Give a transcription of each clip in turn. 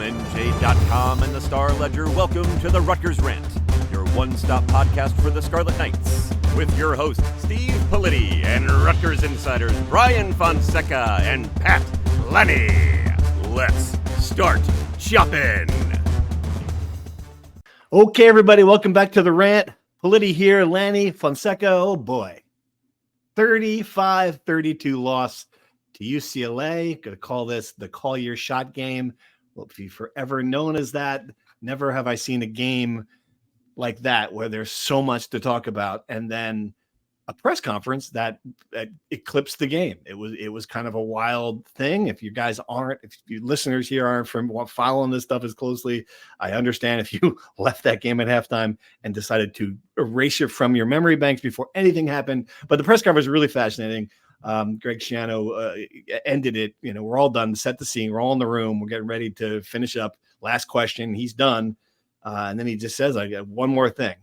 NJ.com and the Star Ledger welcome to the Rutgers Rant, your one-stop podcast for the Scarlet Knights, with your hosts Steve Politi and Rutgers insiders Brian Fonseca and Pat Lenny. Let's start chopping. Okay, everybody, welcome back to the Rant. Politi here, Lanny, Fonseca. Oh boy, 35-32 loss to UCLA. Going to call this the call your shot game. Will be forever known as that. Never have I seen a game like that where there's so much to talk about, and then a press conference that eclipsed the game. It was kind of a wild thing. If you listeners here aren't from following this stuff as closely, I understand if you left that game at halftime and decided to erase it from your memory banks before anything happened. But the press conference was really fascinating. Greg Shiano ended it. You know, we're all done. Set the scene. We're all in the room. We're getting ready to finish up. Last question. He's done. And then he just says, I got one more thing.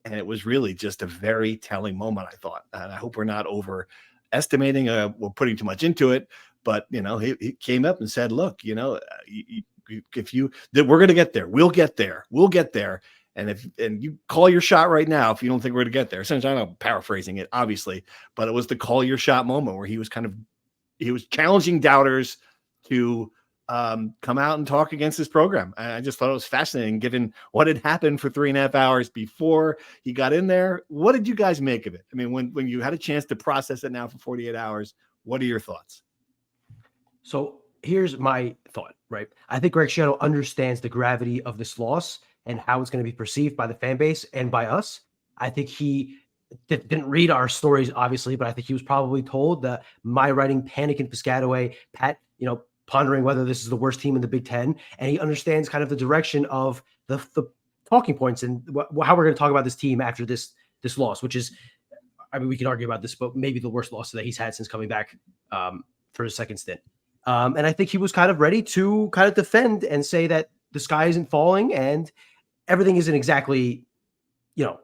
And it was really just a very telling moment, I thought. And I hope we're not overestimating, we're putting too much into it. But, you know, he came up and said, look, you know, we're going to get there. We'll get there. We'll get there. And you call your shot right now if you don't think we're going to get there. Essentially, I'm paraphrasing it, obviously. But it was the call your shot moment where he was challenging doubters to come out and talk against this program. I just thought it was fascinating given what had happened for 3.5 hours before he got in there. What did you guys make of it? I mean, when you had a chance to process it now for 48 hours, what are your thoughts? So here's my thought, right? I think Greg Shiano understands the gravity of this loss and how it's going to be perceived by the fan base and by us. I think he didn't read our stories, obviously, but I think he was probably told that my writing panic in Piscataway, Pat, you know, pondering whether this is the worst team in the Big Ten, and he understands kind of the direction of the talking points and how we're going to talk about this team after this loss, which is, I mean, we can argue about this, but maybe the worst loss that he's had since coming back for his second stint. And I think he was kind of ready to kind of defend and say that the sky isn't falling and everything isn't exactly, you know,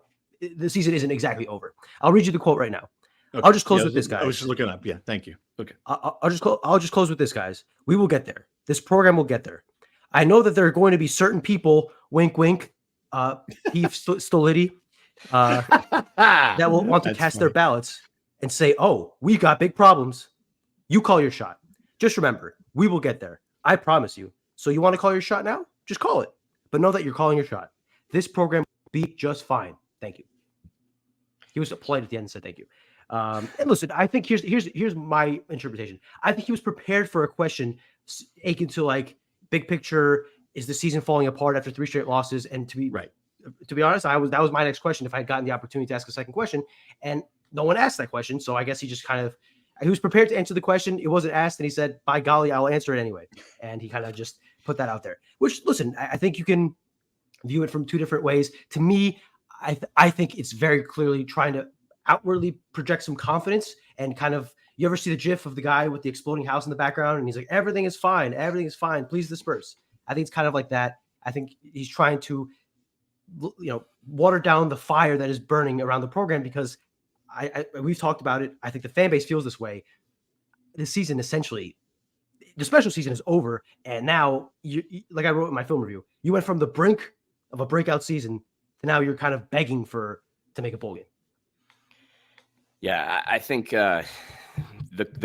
the season isn't exactly over. I'll read you the quote right now. Okay. I'll just close with this, guys. I was just looking up. Yeah, thank you. Okay. I'll just close with this, guys. We will get there. This program will get there. I know that there are going to be certain people, wink, wink, Steve Stoliti, that will want to cast their ballots and say, oh, we got big problems. You call your shot. Just remember, we will get there. I promise you. So you want to call your shot now? Just call it. But know that you're calling your shot. This program will be just fine. Thank you. He was polite at the end and said thank you. And listen, I think here's my interpretation. I think he was prepared for a question akin to like big picture. Is the season falling apart after 3 straight losses? And to be honest, that was my next question if I had gotten the opportunity to ask a second question, and no one asked that question. So I guess he was prepared to answer the question. It wasn't asked, and he said, "By golly, I'll answer it anyway." And he kind of just put that out there. Which, listen, I think you can view it from 2 different ways. To me, I think it's very clearly trying to outwardly project some confidence and kind of, you ever see the gif of the guy with the exploding house in the background and he's like, everything is fine, please disperse. I think it's kind of like that. I think he's trying to, you know, water down the fire that is burning around the program, because we've talked about it. I think the fan base feels this way. This season, essentially, the special season is over, and now you, like I wrote in my film review, you went from the brink of a breakout season to now you're kind of begging to make a bowl game. Yeah, I think the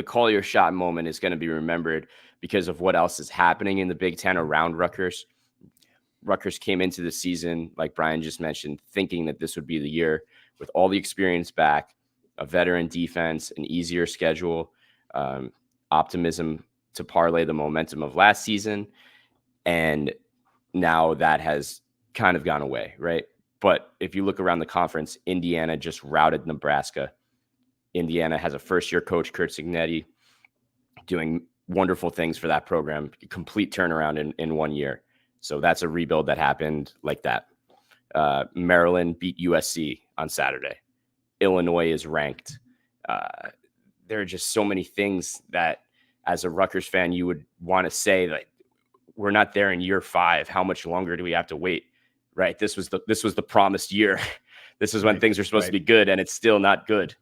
call your shot moment is going to be remembered because of what else is happening in the Big Ten around Rutgers. Rutgers came into the season, like Brian just mentioned, thinking that this would be the year with all the experience back, a veteran defense, an easier schedule, optimism to parlay the momentum of last season. And now that has kind of gone away, right? But if you look around the conference, Indiana just routed Nebraska. Indiana has a first-year coach, Kurt Cignetti, doing wonderful things for that program, complete turnaround in 1 year. So that's a rebuild that happened like that. Maryland beat USC on Saturday. Illinois is ranked. There are just so many things that, as a Rutgers fan, you would want to say, like, we're not there in year 5. How much longer do we have to wait? Right? This was the promised year. This is when things are supposed to be good, and it's still not good.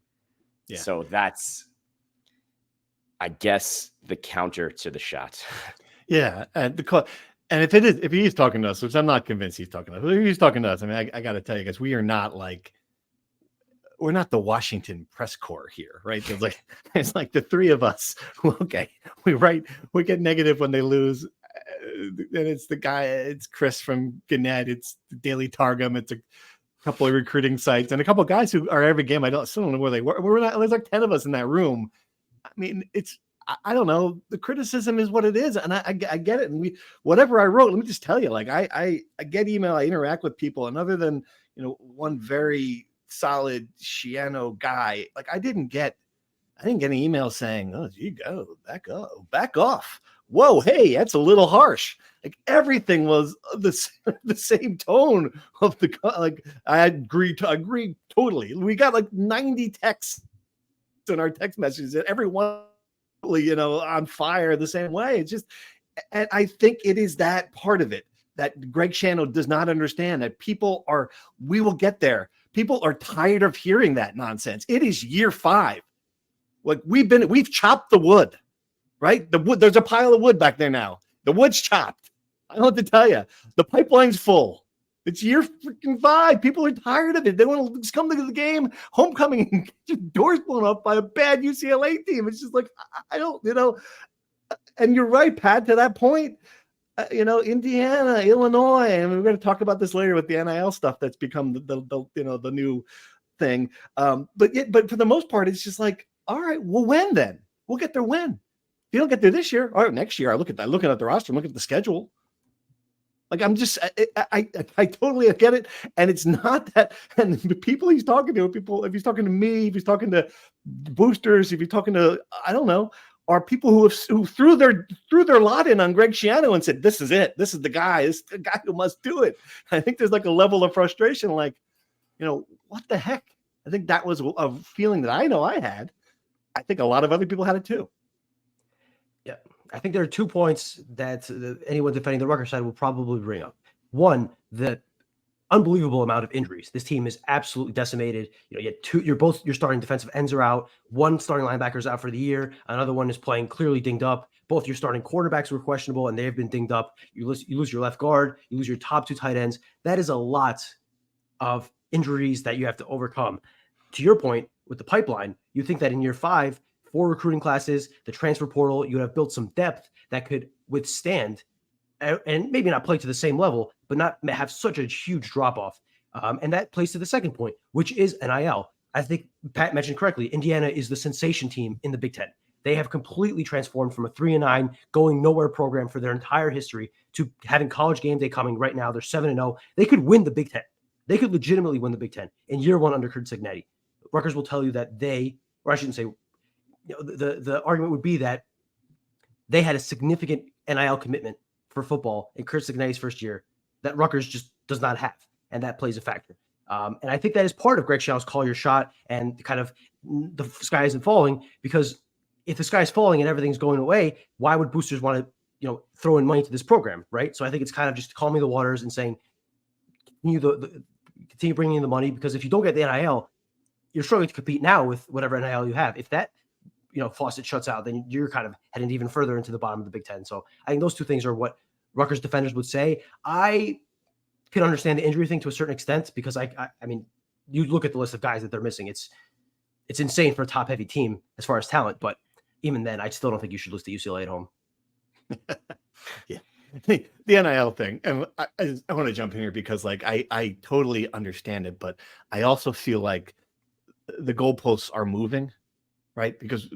Yeah. So that's, I guess, the counter to the shot. Yeah, and and if he is talking to us, which I'm not convinced he's talking to us, if he's talking to us, I mean, I got to tell you guys, we're not the Washington press corps here, right? It's like the three of us. Okay, we get negative when they lose, and it's Chris from Gannett, it's the Daily Targum, it's a couple of recruiting sites, and a couple of guys who are every game. Still don't know where they were. There's like 10 of us in that room. I mean, I don't know. The criticism is what it is, and I get it. And whatever I wrote, let me just tell you, like I get email, I interact with people, and other than one very solid Shiano guy, like I didn't get an email saying, "Oh, you go back off." Whoa, hey, that's a little harsh. Like everything was the same tone of the like. I agree totally. We got like 90 texts in our text messages, and everyone on fire the same way. It's just, and I think it is that part of it that Greg Shiano does not understand, that we will get there. People are tired of hearing that nonsense. It is year 5. Like we've chopped the wood, right? The wood, there's a pile of wood back there now. The wood's chopped. I don't know what to tell you. The pipeline's full. It's year freaking 5. People are tired of it. They want to just come to the game, homecoming, and get your doors blown up by a bad UCLA team. It's just like, I don't, and you're right, Pat, to that point. Indiana, Illinois, and we're going to talk about this later with the NIL stuff that's become the new thing. But for the most part, it's just like, all right, we'll win then. We'll get there when. If you don't get there this year, or next year, looking at the roster, look at the schedule. Like I totally get it, and it's not that. And the people he's talking to, if he's talking to me, if he's talking to boosters, if he's talking to, I don't know, are people who threw their lot in on Greg Shiano and said, "This is it. This is the guy. This is the guy who must do it." I think there's like a level of frustration, like, what the heck? I think that was a feeling that I know I had. I think a lot of other people had it too. Yeah, I think there are 2 points that anyone defending the Rutgers side will probably bring up. One, the unbelievable amount of injuries. This team is absolutely decimated. Your starting defensive ends are out. One starting linebacker is out for the year. Another one is playing clearly dinged up. Both your starting quarterbacks were questionable, and they have been dinged up. You lose your left guard. You lose your top 2 tight ends. That is a lot of injuries that you have to overcome. To your point, with the pipeline, you think that in year 5, 4 recruiting classes, the transfer portal, you have built some depth that could withstand and maybe not play to the same level, but not have such a huge drop off. And that plays to the second point, which is NIL. I think Pat mentioned correctly, Indiana is the sensation team in the Big Ten. They have completely transformed from a 3-9 going nowhere program for their entire history to having College Game Day coming right now. They're 7-0. They could win the Big Ten. They could legitimately win the Big Ten in year 1 under Kurt Cignetti. Rutgers will tell you that or I shouldn't say, the argument would be that they had a significant NIL commitment for football in Kurt Cignetti's first year that Rutgers just does not have, and that plays a factor. And I think that is part of Greg Shiano's call your shot and kind of the sky isn't falling, because if the sky is falling and everything's going away, why would boosters want to throw in money to this program, right? So I think it's kind of just calming the waters and saying continue bringing in the money, because if you don't get the NIL, you're struggling to compete now with whatever NIL you have. If that faucet shuts out, then you're kind of heading even further into the bottom of the Big Ten. So I think those 2 things are what Rutgers defenders would say. I can understand the injury thing to a certain extent, because I mean, you look at the list of guys that they're missing. It's insane for a top heavy team as far as talent, but even then, I still don't think you should lose to UCLA at home. Yeah. The NIL thing, and I want to jump in here because I totally understand it, but I also feel like the goalposts are moving, right? Because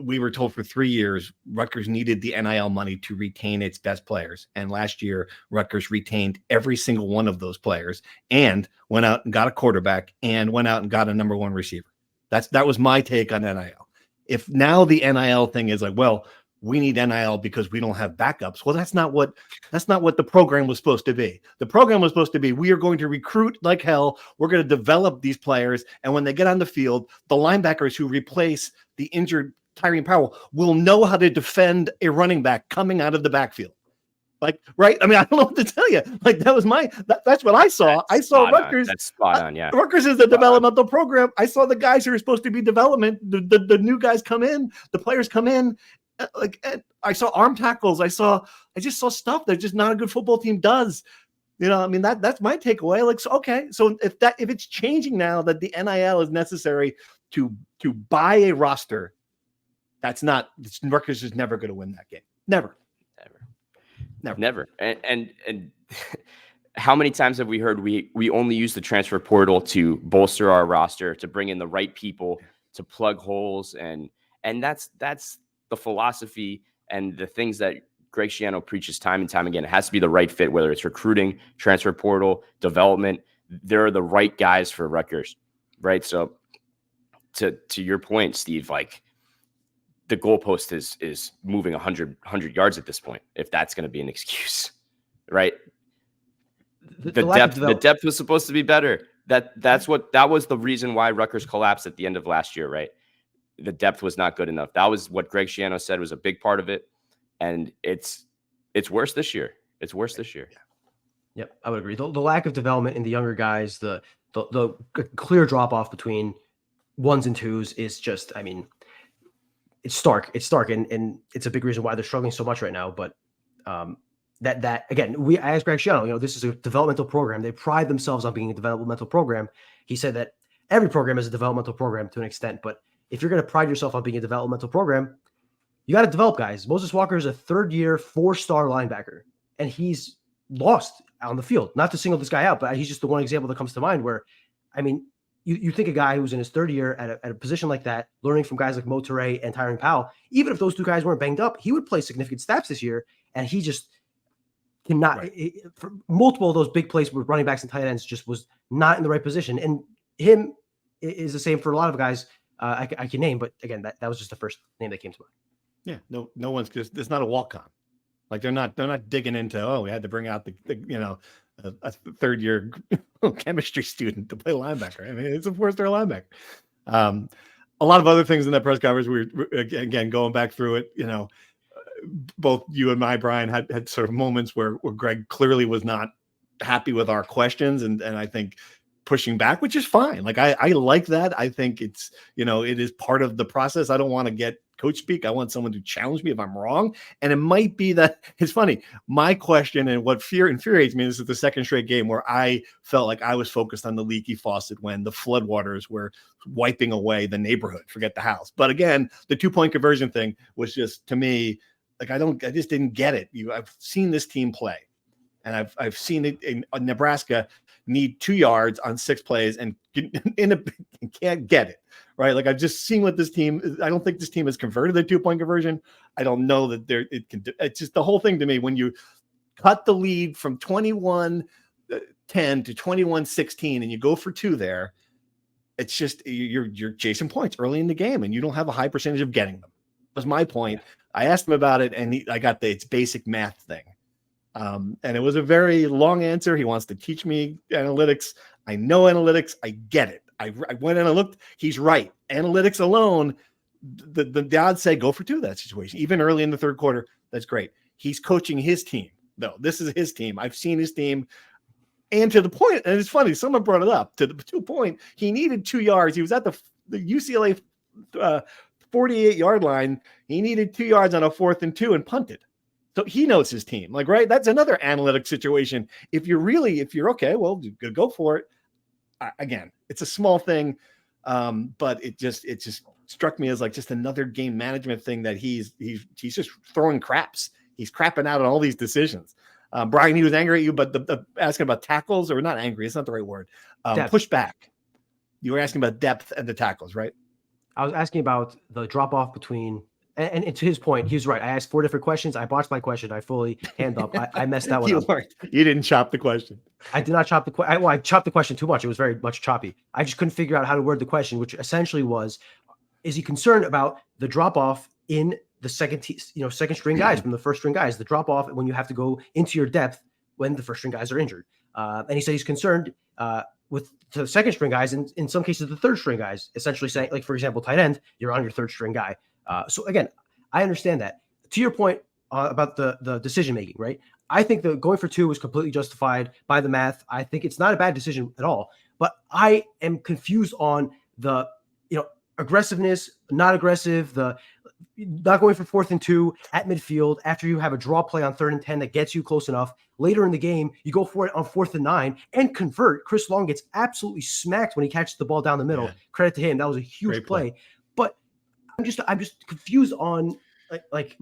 we were told for 3 years Rutgers needed the NIL money to retain its best players, and last year Rutgers retained every single one of those players and went out and got a quarterback and went out and got a number 1 receiver. That was my take on NIL. If now the NIL thing is like, well, we need NIL because we don't have backups. Well, that's not what the program was supposed to be. The program was supposed to be, we are going to recruit like hell. We're going to develop these players. And when they get on the field, the linebackers who replace the injured Tyrone Powell will know how to defend a running back coming out of the backfield. Like, right? I mean, I don't know what to tell you. Like, that's what I saw. I saw Rutgers. That's spot on, yeah. Rutgers is a developmental program. I saw the guys who are supposed to be development, the new guys come in, the players come in, I saw arm tackles. I just saw stuff that just not a good football team does. I mean, that's my takeaway. Like, so if it's changing now that the NIL is necessary to buy a roster, Rutgers is never going to win that game. Never. And how many times have we heard we only use the transfer portal to bolster our roster, to bring in the right people, to plug holes, and that's the philosophy and the things that Greg Shiano preaches time and time again. It has to be the right fit, whether it's recruiting, transfer portal, development. They're the right guys for Rutgers, right? So to your point, Steve, like the goalpost is moving 100 yards at this point, if that's going to be an excuse, right? The depth was supposed to be better. That was the reason why Rutgers collapsed at the end of last year, right? The depth was not good enough. That was what Greg Shiano said was a big part of it. And it's worse this year. It's worse this year. Yep, I would agree. The lack of development in the younger guys, the clear drop off between ones and twos is just, I mean, it's stark. It's stark, and it's a big reason why they're struggling so much right now. But that again, I asked Greg Shiano, this is a developmental program. They pride themselves on being a developmental program. He said that every program is a developmental program to an extent, but if you're going to pride yourself on being a developmental program, you got to develop guys. Moses Walker is a third-year, 4-star linebacker, and he's lost on the field. Not to single this guy out, but he's just the one example that comes to mind where, I mean, you think a guy who's in his third year at a position like that, learning from guys like Mo Toure and Tyron Powell, even if those two guys weren't banged up, he would play significant snaps this year, and he just cannot. Right. For multiple of those big plays with running backs and tight ends just was not in the right position. And him is the same for a lot of guys I can name, but again, that was just the first name that came to mind. Yeah, no one's just, it's not a walk-on. Like they're not digging into, we had to bring out a third-year chemistry student to play linebacker. I mean, it's of course they're a linebacker. A lot of other things in that press conference. We're again going back through it. Both you and I, Brian, had sort of moments where Greg clearly was not happy with our questions, and I think pushing back, which is fine. Like I like that. I think it's it is part of the process. I don't want to get coach speak. I want someone to challenge me if I'm wrong. And it might be that it's funny. My question and what infuriates me, this is the second straight game where I felt like I was focused on the leaky faucet when the floodwaters were wiping away the neighborhood, forget the house. But again, the 2-point conversion thing was just, to me, like, I just didn't get it. I've seen this team play, and I've seen it in Nebraska need 2 yards on 6 plays and can't get it. Right. Like I've just seen what this team, I don't think this team has converted the 2-point conversion. I don't know that it's just the whole thing to me. When you cut the lead from 21-10 to 21-16 and you go for 2 there, it's just, you're chasing points early in the game and you don't have a high percentage of getting them. Was my point. I asked him about it and I got it's basic math thing. And it was a very long answer. He wants to teach me analytics. I know analytics. I get it. I went and I looked. He's right. Analytics alone, the odds say go for 2 that situation. Even early in the third quarter, that's great. He's coaching his team, though. This is his team. I've seen his team. And to the point, and it's funny, someone brought it up, to the 2-point, he needed 2 yards. He was at the UCLA 48-yard line. He needed 2 yards on a 4th and 2 and punted. So he knows his team. Like, right? That's another analytic situation. If you're okay, well, go for it. Again, it's a small thing, but it just struck me as like just another game management thing that he's just throwing craps. He's crapping out on all these decisions. Brian, he was angry at you, but asking about tackles, or not angry, it's not the right word. Push back. You were asking about depth and the tackles, right? I was asking about the drop off between. And to his point, he was right. I asked 4 different questions. I botched my question. I fully hand up. I messed that one up. You didn't chop the question. I did not chop the question. I chopped the question too much. It was very much choppy. I just couldn't figure out how to word the question, which essentially was, is he concerned about the drop off in the second string guys from the first string guys, the drop off when you have to go into your depth when the first string guys are injured? And he said he's concerned with the second string guys, and in some cases the third string guys, essentially saying, like, for example, tight end, you're on your third string guy. So again, I understand that. To your point about the decision making, right? I think the going for 2 was completely justified by the math. I think it's not a bad decision at all. But I am confused on aggressiveness, not aggressive, the not going for 4th and 2 at midfield after you have a draw play on 3rd and 10 that gets you close enough. Later in the game, you go for it on 4th and 9 and convert. Chris Long gets absolutely smacked when he catches the ball down the middle. Yeah. Credit to him. That was a huge play. But I'm just confused on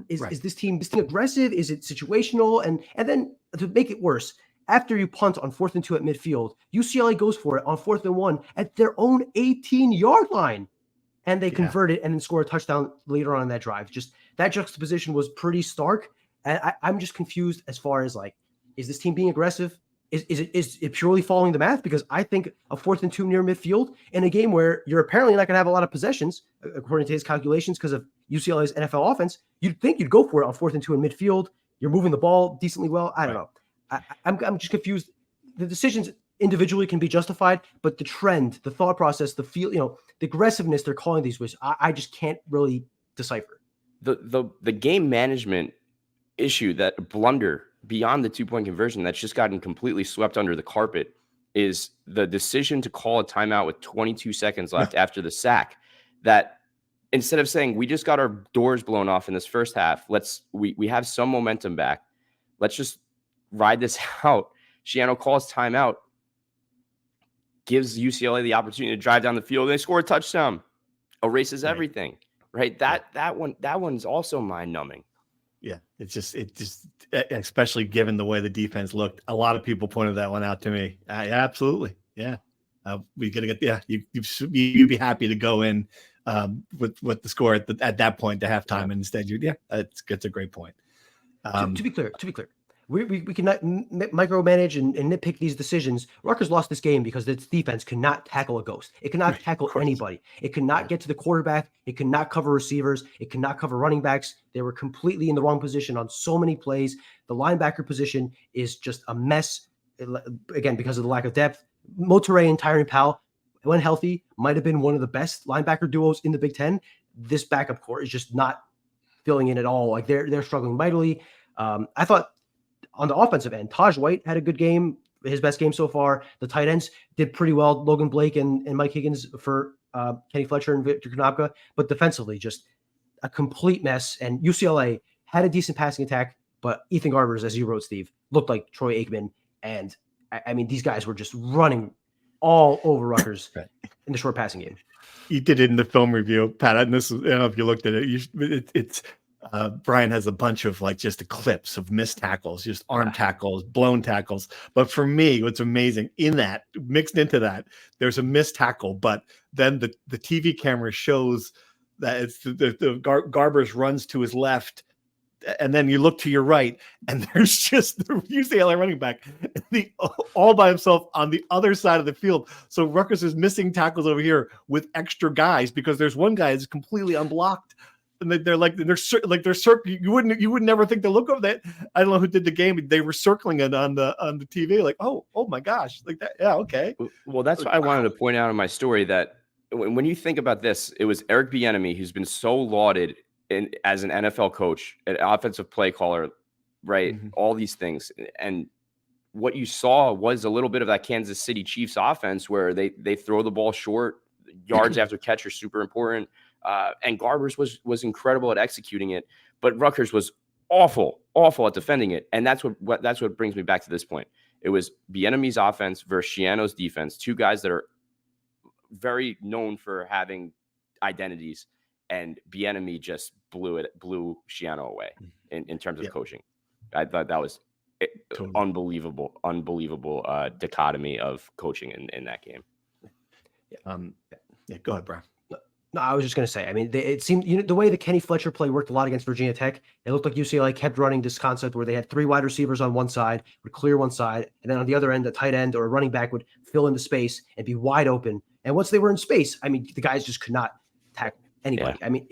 is this team aggressive? Is it situational? And then to make it worse, after you punt on 4th and 2 at midfield, UCLA goes for it on 4th and 1 at their own 18-yard line. And they convert it and then score a touchdown later on in that drive. Just that juxtaposition was pretty stark. And I'm just confused as far as is this team being aggressive? Is it purely following the math? Because I think a 4th and 2 near midfield in a game where you're apparently not going to have a lot of possessions, according to his calculations, because of UCLA's NFL offense, you'd think you'd go for it on 4th and 2 in midfield. You're moving the ball decently well. I don't know. I'm just confused. The decisions individually can be justified, but the trend, the thought process, the feel, the aggressiveness they're calling these was, I just can't really decipher. The game management issue, that blunder beyond the 2-point conversion that's just gotten completely swept under the carpet, is the decision to call a timeout with 22 seconds left after the sack. That instead of saying we just got our doors blown off in this first half, we have some momentum back, let's just ride this out. Shiano calls timeout, gives UCLA the opportunity to drive down the field. They score a touchdown, erases everything. Right? That one's also mind numbing. Yeah, it just, especially given the way the defense looked, a lot of people pointed that one out to me. Absolutely, yeah. We gotta get, you'd be happy to go in with the score at that point to halftime, and instead it's a great point. To be clear, we cannot micromanage and nitpick these decisions. Rutgers lost this game because its defense could not tackle a ghost. It could not tackle anybody. It could not get to the quarterback. It could not cover receivers. It could not cover running backs. They were completely in the wrong position on so many plays. The linebacker position is just a mess, again, because of the lack of depth. Motoré and Tyron Powell, when healthy, might have been one of the best linebacker duos in the Big Ten. This backup core is just not filling in at all. They're struggling mightily. I thought, on the offensive end, Taj White had a good game, his best game so far. The tight ends did pretty well, Logan Blake and Mike Higgins for Kenny Fletcher and Victor Konopka. But defensively, just a complete mess. And UCLA had a decent passing attack, but Ethan Garbers, as you wrote, Steve, looked like Troy Aikman. And, I mean, these guys were just running all over Rutgers in the short passing game. You did it in the film review, Pat. And this is, I don't know if you looked at it. It's Brian has a bunch of just clips of missed tackles, just arm tackles, blown tackles. But for me, what's amazing in that, mixed into that, there's a missed tackle, but then the TV camera shows that it's the Garbers runs to his left, and then you look to your right, and there's just the UCLA running back all by himself on the other side of the field. So Rutgers is missing tackles over here with extra guys because there's one guy that's completely unblocked. And they're circling. You would never think to look over that. I don't know who did the game. They were circling it on the TV. Oh my gosh, like that. Yeah, okay. Well, that's what I wanted to point out in my story, that when you think about this, it was Eric Bieniemy, who's been so lauded as an NFL coach, an offensive play caller, right? Mm-hmm. All these things, and what you saw was a little bit of that Kansas City Chiefs offense where they throw the ball short, yards after catch are super important. And Garbers was incredible at executing it, but Rutgers was awful at defending it. And that's what brings me back to this point. It was Bieniemy's offense versus Shiano's defense, two guys that are very known for having identities, and Bieniemy just blew Shiano away in terms of coaching. I thought that was unbelievable dichotomy of coaching in that game. Go ahead, Brian. No, I was just going to say, I mean, it seemed, the way the Kenny Fletcher play worked a lot against Virginia Tech, it looked like UCLA kept running this concept where they had three wide receivers on one side, would clear one side, and then on the other end, a tight end or a running back would fill in the space and be wide open. And once they were in space, I mean, the guys just could not tackle anybody. Yeah. I mean,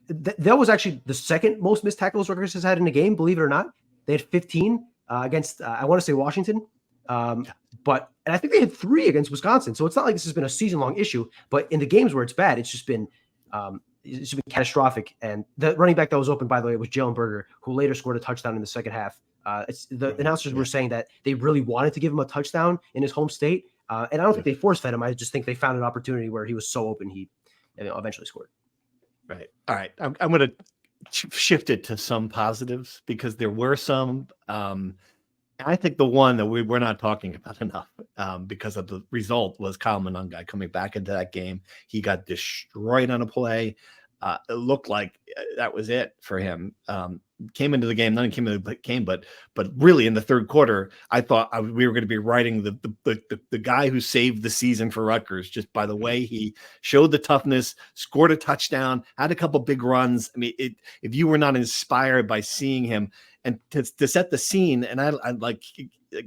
that was actually the second most missed tackles Rutgers has had in a game, believe it or not. They had 15 against, I want to say Washington. And I think they had 3 against Wisconsin. So it's not like this has been a season-long issue, but in the games where it's bad, it's just been catastrophic. And the running back that was open, by the way, was Jalen Berger, who later scored a touchdown in the second half. The announcers were saying that they really wanted to give him a touchdown in his home state. And I don't think they force fed him. I just think they found an opportunity where he was so open he eventually scored. Right. All right. I'm going to shift it to some positives because there were some. I think the one that we're not talking about enough because of the result was Kyle Monangai coming back into that game. He got destroyed on a play. It looked like that was it for him. Came into the game, not came into the game, but really in the third quarter, I thought we were going to be writing the guy who saved the season for Rutgers just by the way he showed the toughness, scored a touchdown, had a couple big runs. I mean, if you were not inspired by seeing him and to set the scene, and I like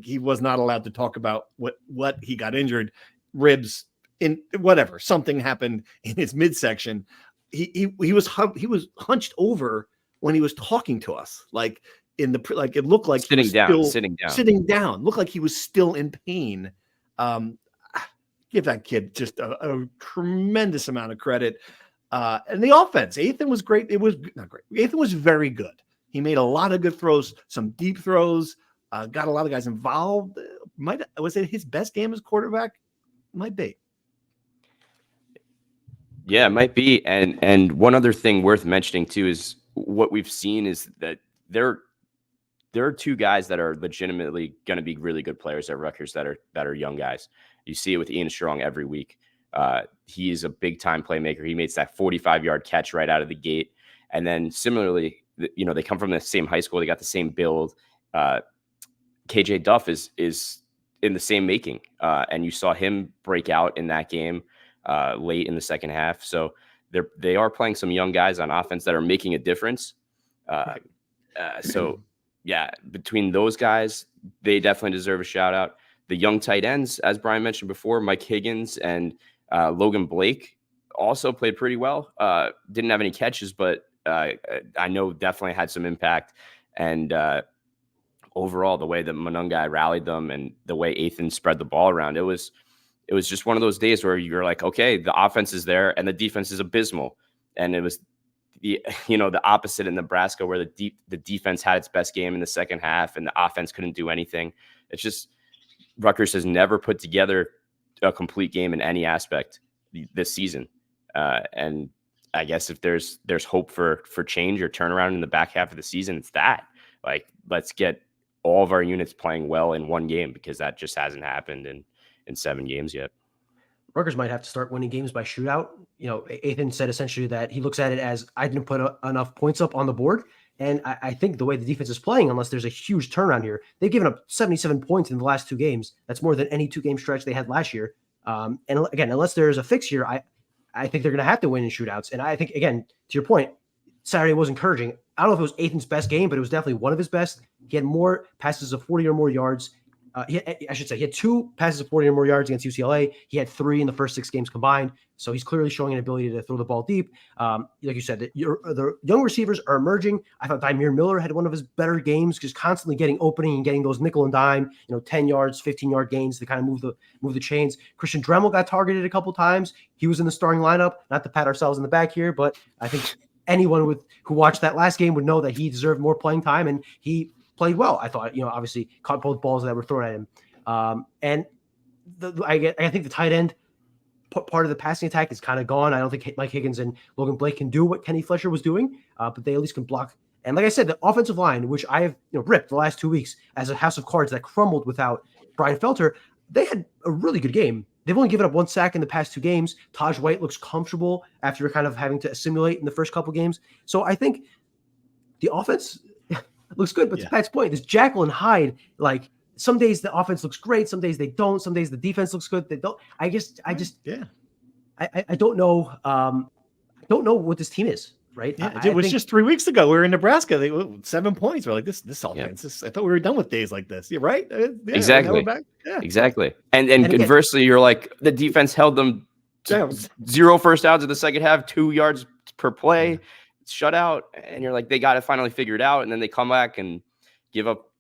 he was not allowed to talk about what he got injured, ribs in whatever, something happened in his midsection. He was hunched over when he was talking to us, like it looked like sitting down, looked like he was still in pain. Give that kid just a tremendous amount of credit. And the offense, Ethan was great. It was not great. Ethan was very good. He made a lot of good throws, some deep throws, got a lot of guys involved. Was it his best game as quarterback? Might be. Yeah, it might be. And one other thing worth mentioning too is what we've seen is that there are two guys that are legitimately going to be really good players at Rutgers that are young guys. You see it with Ian Strong every week. He's a big time playmaker. He makes that 45-yard catch right out of the gate. And then similarly, they come from the same high school. They got the same build. KJ Duff is in the same making. And you saw him break out in that game late in the second half. So they are playing some young guys on offense that are making a difference. So yeah, between those guys, they definitely deserve a shout out. The young tight ends, as Brian mentioned before, Mike Higgins and Logan Blake also played pretty well. Didn't have any catches, but I know definitely had some impact. And overall, the way that Monangai rallied them and the way Ethan spread the ball around, it was just one of those days where you're like, okay, the offense is there and the defense is abysmal. And it was the opposite in Nebraska where the defense had its best game in the second half and the offense couldn't do anything. It's just Rutgers has never put together a complete game in any aspect this season. And I guess if there's hope for change or turnaround in the back half of the season, it's that. Like, let's get all of our units playing well in one game because that just hasn't happened in 7 games yet. Rutgers might have to start winning games by shootout. Ethan said essentially that he looks at it as I didn't put enough points up on the board. And I think the way the defense is playing, unless there's a huge turnaround here, they've given up 77 points in the last 2 games. That's more than any 2-game stretch they had last year. And again, unless there's a fix here, I think they're going to have to win in shootouts. And I think, again, to your point, Saturday was encouraging. I don't know if it was Ethan's best game, but it was definitely one of his best. He had more passes of 40 or more yards. He had 2 passes of 40 or more yards against UCLA. He had 3 in the first 6 games combined. So he's clearly showing an ability to throw the ball deep. Like you said, the young receivers are emerging. I thought Dymere Miller had one of his better games, just constantly getting opening and getting those nickel and dime, 10 yards, 15-yard gains to kind of move the chains. Christian Dremel got targeted a couple times. He was in the starting lineup. Not to pat ourselves in the back here, but I think anyone who watched that last game would know that he deserved more playing time, and he played well. I thought, obviously caught both balls that were thrown at him. And I think the tight end part of the passing attack is kind of gone. I don't think Mike Higgins and Logan Blake can do what Kenny Fletcher was doing, but they at least can block. And like I said, the offensive line, which I have ripped the last 2 weeks as a house of cards that crumbled without Brian Felter, they had a really good game. They've only given up 1 sack in the past 2 games. Taj White looks comfortable after kind of having to assimilate in the first couple games. So I think the offense looks good, but to Pat's point, this Jekyll and Hyde, like some days the offense looks great, some days they don't, some days the defense looks good. They don't. I don't know. I don't know what this team is. Right? Yeah, it was just 3 weeks ago. We were in Nebraska. They 7 points. We're like this offense. I thought we were done with days like this. Yeah, right? Yeah, exactly. Yeah. Exactly. And conversely, you're like the defense held them to 0 first downs in the second half, 2 yards per play, shutout, and you're like they got it finally figured out, and then they come back and give up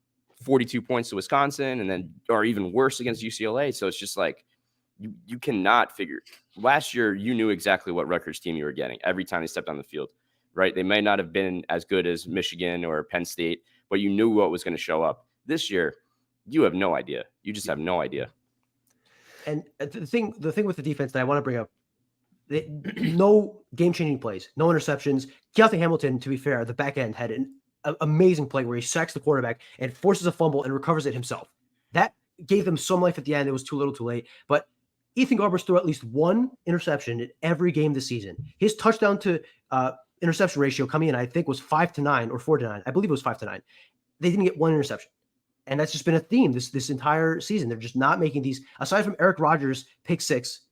42 points to Wisconsin, and then or even worse against UCLA. So it's just like you cannot figure. Last year, you knew exactly what Rutgers team you were getting every time they stepped on the field. Right? They may not have been as good as Michigan or Penn State, but you knew what was going to show up. This year, you have no idea. You just have no idea. And the thing with the defense that I want to bring up, no game-changing plays, no interceptions. Keontae Hamilton, to be fair, the back end had an amazing play where he sacks the quarterback and forces a fumble and recovers it himself. That gave them some life at the end. It was too little too late. But Ethan Garbers threw at least one interception in every game this season. His touchdown to interception ratio coming in, I think, was 5-9 or 4-9. I believe it was 5-9. They didn't get one interception. And that's just been a theme this entire season. They're just not making these, aside from Eric Rodgers' pick six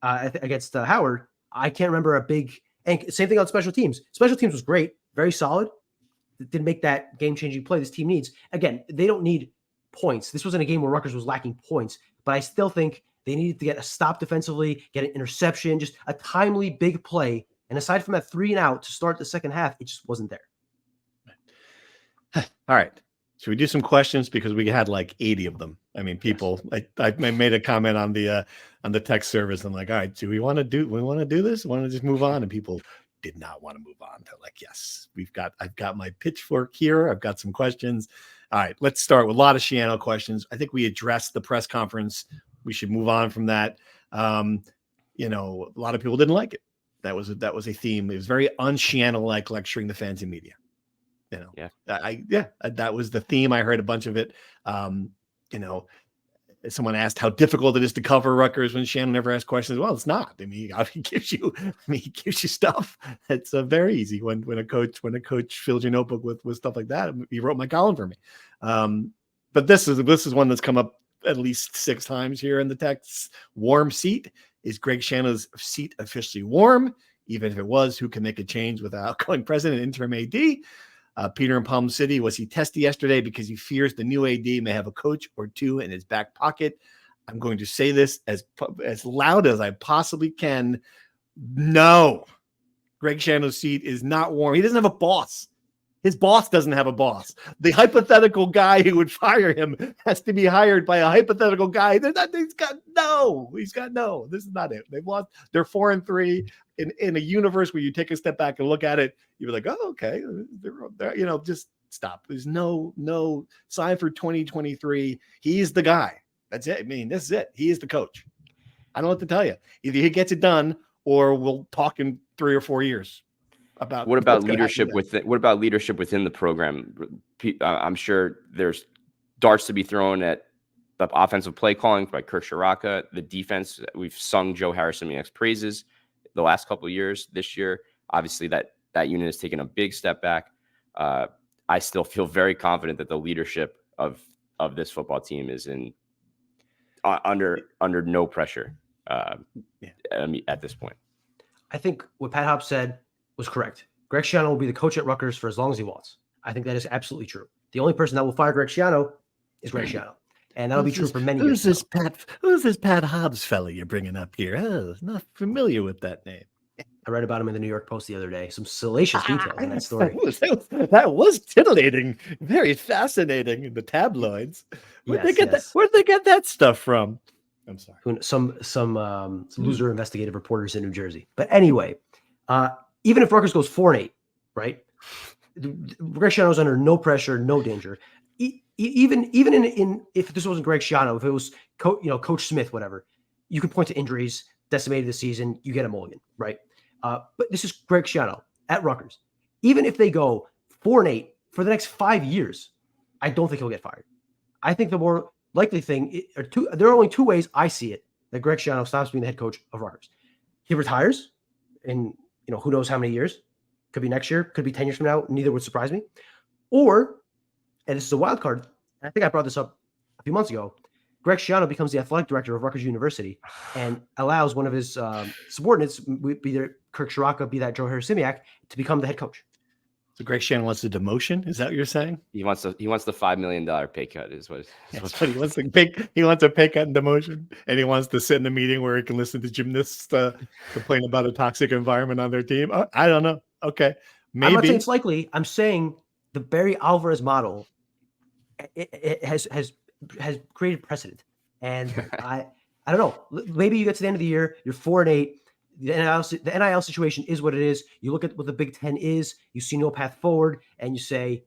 against Howard. I can't remember a big, and same thing on special teams. Special teams was great, very solid. It didn't make that game-changing play this team needs. Again, they don't need points. This wasn't a game where Rutgers was lacking points, but I still think they needed to get a stop defensively, get an interception, just a timely big play. And aside from that 3-and-out to start the second half, it just wasn't there. All right. Should we do some questions? Because we had like 80 of them. I mean, people, yes. I made a comment on the text service. I'm like, all right, do we want to do this? Want to just move on? And people did not want to move on. They're like, yes, I've got my pitchfork here. I've got some questions. All right, let's start with a lot of Shiano questions. I think we addressed the press conference. We should move on from that. A lot of people didn't like it. That was a theme. It was very un-Shiano-like lecturing the fans and media. That was the theme. I heard a bunch of it. Someone asked how difficult it is to cover Rutgers when Shiano never asked questions. Well, it's not. I mean, he gives you stuff. It's very easy when a coach fills your notebook with stuff like that. He wrote my column for me. But this is one that's come up at least 6 times here in the text. Warm seat. Is Greg Shiano's seat officially warm? Even if it was, who can make a change with outgoing president, interim AD? Peter in Palm City, was he tested yesterday because he fears the new AD may have a coach or two in his back pocket? I'm going to say this as loud as I possibly can. No, Greg Shiano's seat is not warm. He doesn't have a boss. His boss doesn't have a boss. The hypothetical guy who would fire him has to be hired by a hypothetical guy. He's got no. This is not it. They've lost. They're 4-3 in a universe where you take a step back and look at it. You're like, oh, okay. They're, just stop. There's no sign for 2023. He's the guy. That's it. I mean, this is it. He is the coach. I don't know what to tell you. Either he gets it done or we'll talk in 3 or 4 years. What about leadership within the program? I'm sure there's darts to be thrown at the offensive play calling by Kirk Shiraka. The defense, we've sung Joe Harris-Simiak's praises the last couple of years. This year, obviously that unit has taken a big step back. I still feel very confident that the leadership of this football team is under no pressure at this point. I think what Pat Hobbs said was correct. Greg Shiano will be the coach at Rutgers for as long as he wants. I think that is absolutely true. The only person that will fire Greg Shiano is Greg Shiano. And that'll be true for many years. Who's this Pat Hobbs fella you're bringing up here? Oh, not familiar with that name. I read about him in the New York Post the other day. Some salacious details in that story. That was titillating. Very fascinating in the tabloids. Where'd they get that stuff from? I'm sorry. Some loser investigative reporters in New Jersey. But anyway, even if Rutgers goes 4-8, right? Greg Shiano's under no pressure, no danger. Even in if this wasn't Greg Shiano, if it was Coach Smith, whatever, you could point to injuries decimated this season. You get a mulligan, right? But this is Greg Shiano at Rutgers. Even if they go 4-8 for the next 5 years, I don't think he'll get fired. I think the more likely thing there are only 2 ways I see it that Greg Shiano stops being the head coach of Rutgers. He retires in who knows how many years. Could be next year, could be 10 years from now. Neither would surprise me. Or, and this is a wild card, I think I brought this up a few months ago, Greg Shiano becomes the athletic director of Rutgers University and allows one of his subordinates, be there Kirk Shiraka, be that Joe Harris-Simiak, to become the head coach. So Greg Shiano wants a demotion? Is that what you're saying? He wants the $5 million pay cut. Is what he wants. He wants a pay cut and demotion, and he wants to sit in a meeting where he can listen to gymnasts complain about a toxic environment on their team. I don't know. Okay, maybe. I'm not saying it's likely. I'm saying the Barry Alvarez model it has created precedent, and I don't know. Maybe you get to the end of the year, you're 4-8. The NIL situation is what it is. You look at what the Big Ten is, you see no path forward, and you say,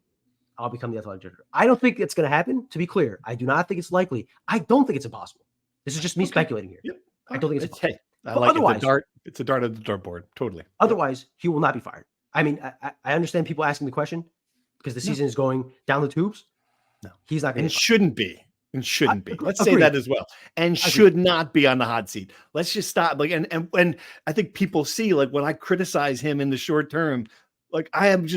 I'll become the athletic director. I don't think it's going to happen, to be clear. I do not think it's likely. I don't think it's impossible. This is just me speculating here. Yep. I don't think it's Hey, I But like otherwise- it's a dart. It's a dart at the dartboard. Totally. Otherwise, he will not be fired. I mean, I understand people asking the question because the season is going down the tubes. No. He's not going And to. shouldn't be. And shouldn't be. Let's say agreed. that as well. And should not be on the hot seat. Let's just stop. Like, and when I think people see, like, when I criticize him in the short term, like I'm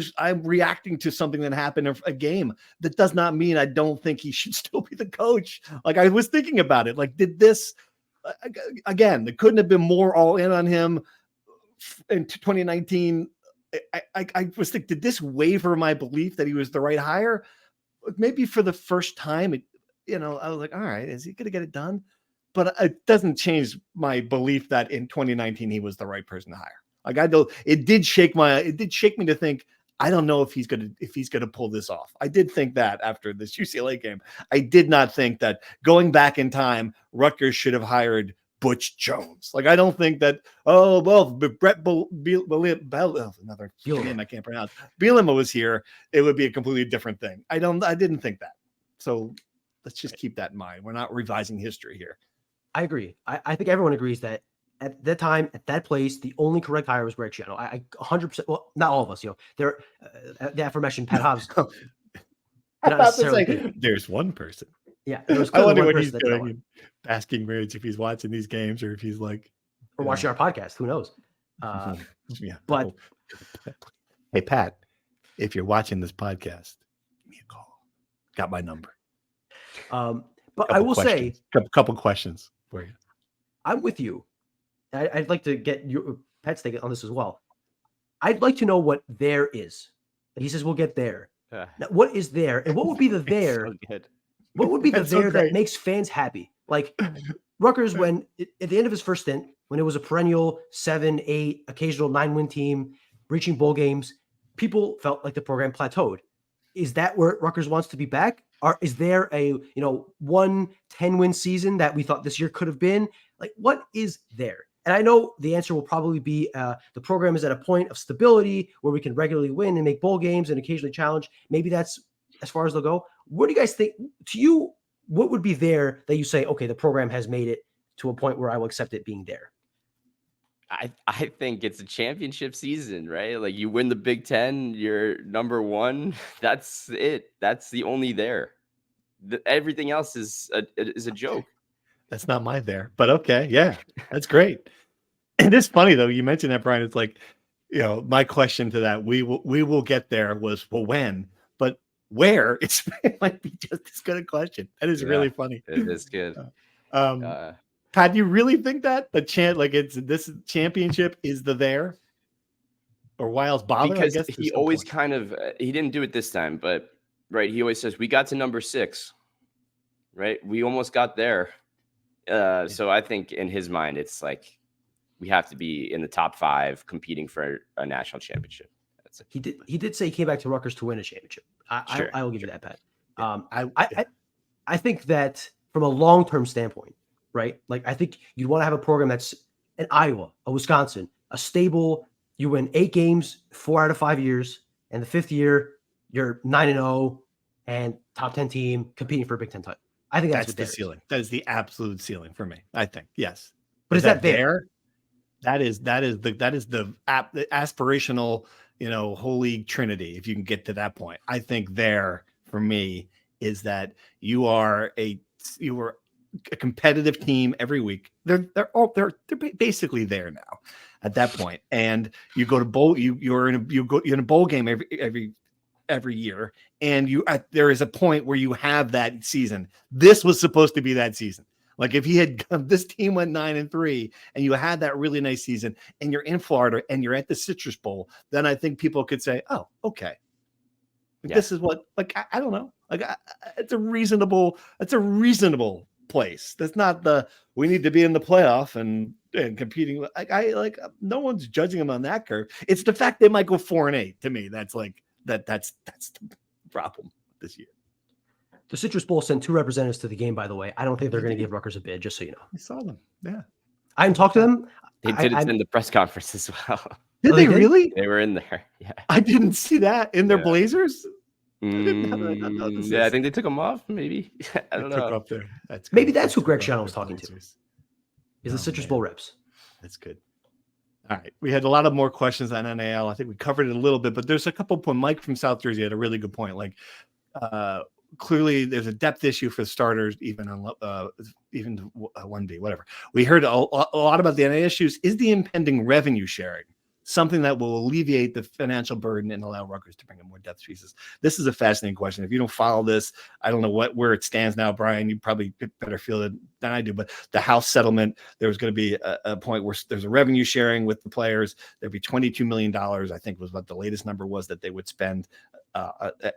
reacting to something that happened in a game. That does not mean I don't think he should still be the coach. Like, I was thinking about it. Like, did this again? There couldn't have been more all in on him in 2019. I was thinking, did this waver my belief that he was the right hire? Maybe for the first time, I was like, all right, is he going to get it done? But it doesn't change my belief that in 2019 he was the right person to hire. Like, I know it did shake me to think, I don't know if he's gonna pull this off. I did think that after this UCLA game. I did not think that going back in time, Rutgers should have hired Butch Jones. Like, I don't think that. Oh well, Brett another name I can't pronounce. Bielema was here. It would be a completely different thing. I didn't think that. So let's just keep that in mind. We're not revising history here. I agree. I think everyone agrees that at that time, at that place, the only correct hire was Greg Shiano. I 100%. Well, not all of us. There, the aforementioned Pat Hobbs. There's one person. Yeah, there was I wonder one what he's person doing in basking ridge, if he's watching these games or if he's like, or watching our podcast. Who knows? yeah. But hey, Pat, if you're watching this podcast, give me a call. Got my number. But I will say a couple questions for you. I'm with you. I'd like to get your Pat's take on this as well. I'd like to know what there is. He says we'll get there. Now, what is there, and what would be the there? So What would be the That's so there great. that makes fans happy? Like Rutgers, when at the end of his first stint, when it was a perennial 7, 8, occasional 9-win team, reaching bowl games, people felt like the program plateaued. Is that where Rutgers wants to be back? Or is there a 1 10-win season that we thought this year could have been? Like, what is there? And I know the answer will probably be the program is at a point of stability where we can regularly win and make bowl games and occasionally challenge. Maybe that's as far as they'll go. What do you guys think? To you, what would be there that you say, okay, the program has made it to a point where I will accept it being there? I think it's a championship season, right? Like, you win the Big Ten, you're number one. That's it. That's the only there. Everything else is a joke. That's not my there, but okay. Yeah, that's great. And it's funny though. You mentioned that, Brian. It's like, my question to that, we will get there was, well, when, but where? It might be just as good a question. That is really funny. It is good. Pat, do you really think that this championship is the there? Or why else bother? Because I guess he always kind of he didn't do it this time, but right, he always says we got to number 6. Right, we almost got there. So I think in his mind, it's like we have to be in the top 5 competing for a national championship. That's it. He did say he came back to Rutgers to win a championship. I will give you that, Pat. I think that from a long-term standpoint, right? Like, I think you'd want to have a program that's in Iowa, a Wisconsin, a stable. You win 8 games, 4 out of 5 years, and the 5th year you're 9-0 and top 10 team competing for a Big Ten title. I think that's the ceiling. That is the absolute ceiling for me. I think, yes. But is that there? That is the aspirational, holy trinity. If you can get to that point, I think there for me is that you were a competitive team every week. They're basically there now at that point. And you go to bowl. You're in a bowl game every year, and there is a point where you have that season. This was supposed to be that season. Like, if this team went 9-3 and you had that really nice season and you're in Florida and you're at the Citrus Bowl, then I think people could say, oh, okay. This is what, like, I don't know. Like, it's a reasonable place. That's not we need to be in the playoff and competing. No one's judging them on that curve. It's the fact they might go 4-8 to me. That's like, that's the problem this year. The Citrus Bowl sent 2 representatives to the game, by the way. I don't think they're going to give Rutgers a bid, just so you know. I saw them. Yeah. I haven't talked to them. They did it in the press conference as well. Did they really? They were in there. Yeah. I didn't see that in their Blazers. How did I not notice Yeah, I this? think they took him off. Maybe I don't Took know. off there. That's Maybe good. that's who Took Greg off Shiano their was talking to. blazers. Is the Oh, Citrus man. Bowl reps. That's good. All right. We had a lot of more questions on NAL. I think we covered it a little bit, but there's a couple points. Mike from South Jersey had a really good point. Like, clearly there's a depth issue for starters, even on 1B, whatever. We heard a lot about the NAL issues. Is the impending revenue sharing something that will alleviate the financial burden and allow Rutgers to bring in more depth pieces? This is a fascinating question. If you don't follow this, I don't know where it stands now, Brian. You probably better feel it than I do. But the House settlement, there was going to be a point where there's a revenue sharing with the players. There'd be $22 million, I think was what the latest number was, that they would spend.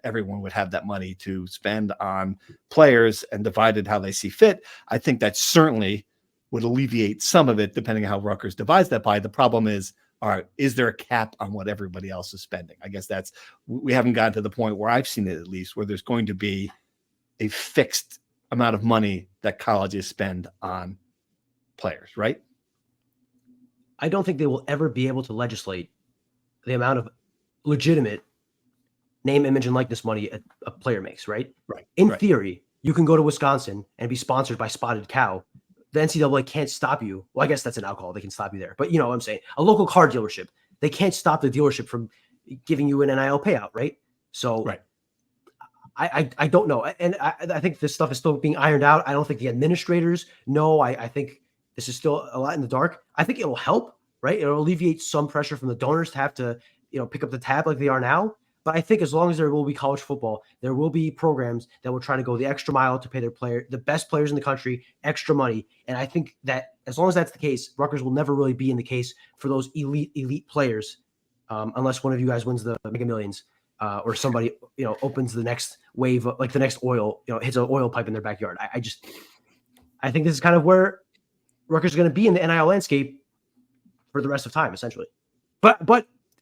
Everyone would have that money to spend on players and divided how they see fit. I think that certainly would alleviate some of it, depending on how Rutgers divides that pie. The problem is, all right, is there a cap on what everybody else is spending? I guess we haven't gotten to the point where I've seen it, at least, where there's going to be a fixed amount of money that colleges spend on players, right? I don't think they will ever be able to legislate the amount of legitimate name, image, and likeness money a player makes, right? Right. In theory, you can go to Wisconsin and be sponsored by Spotted Cow. The NCAA can't stop you. Well, I guess that's an alcohol. They can stop you there. But you know what I'm saying? A local car dealership, they can't stop the dealership from giving you an NIL payout, right? So right. I don't know. And I think this stuff is still being ironed out. I don't think the administrators know. I think this is still a lot in the dark. I think it'll help, right? It'll alleviate some pressure from the donors to have to, pick up the tab like they are now. But I think as long as there will be college football, there will be programs that will try to go the extra mile to pay the best players in the country, extra money. And I think that as long as that's the case, Rutgers will never really be in the case for those elite players, unless one of you guys wins the Mega Millions, or somebody, opens the next wave, like the next oil, hits an oil pipe in their backyard. I think this is kind of where Rutgers is going to be in the NIL landscape for the rest of time, essentially. But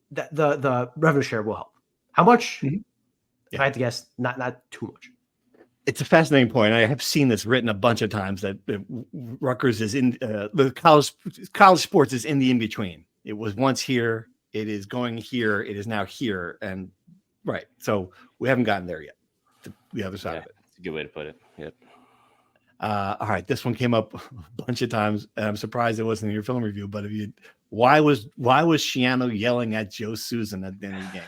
the revenue share will help. How much? Mm-hmm. If I had to guess, not too much. It's a fascinating point. I have seen this written a bunch of times that Rutgers is in the college sports is in the in between. It was once here, it is going here, it is now here, and right. So we haven't gotten there yet. The other side of it. That's a good way to put it. Yep. All right, this one came up a bunch of times, and I'm surprised it wasn't in your film review. But why was Shiano yelling at Joe Susan at the end of the game?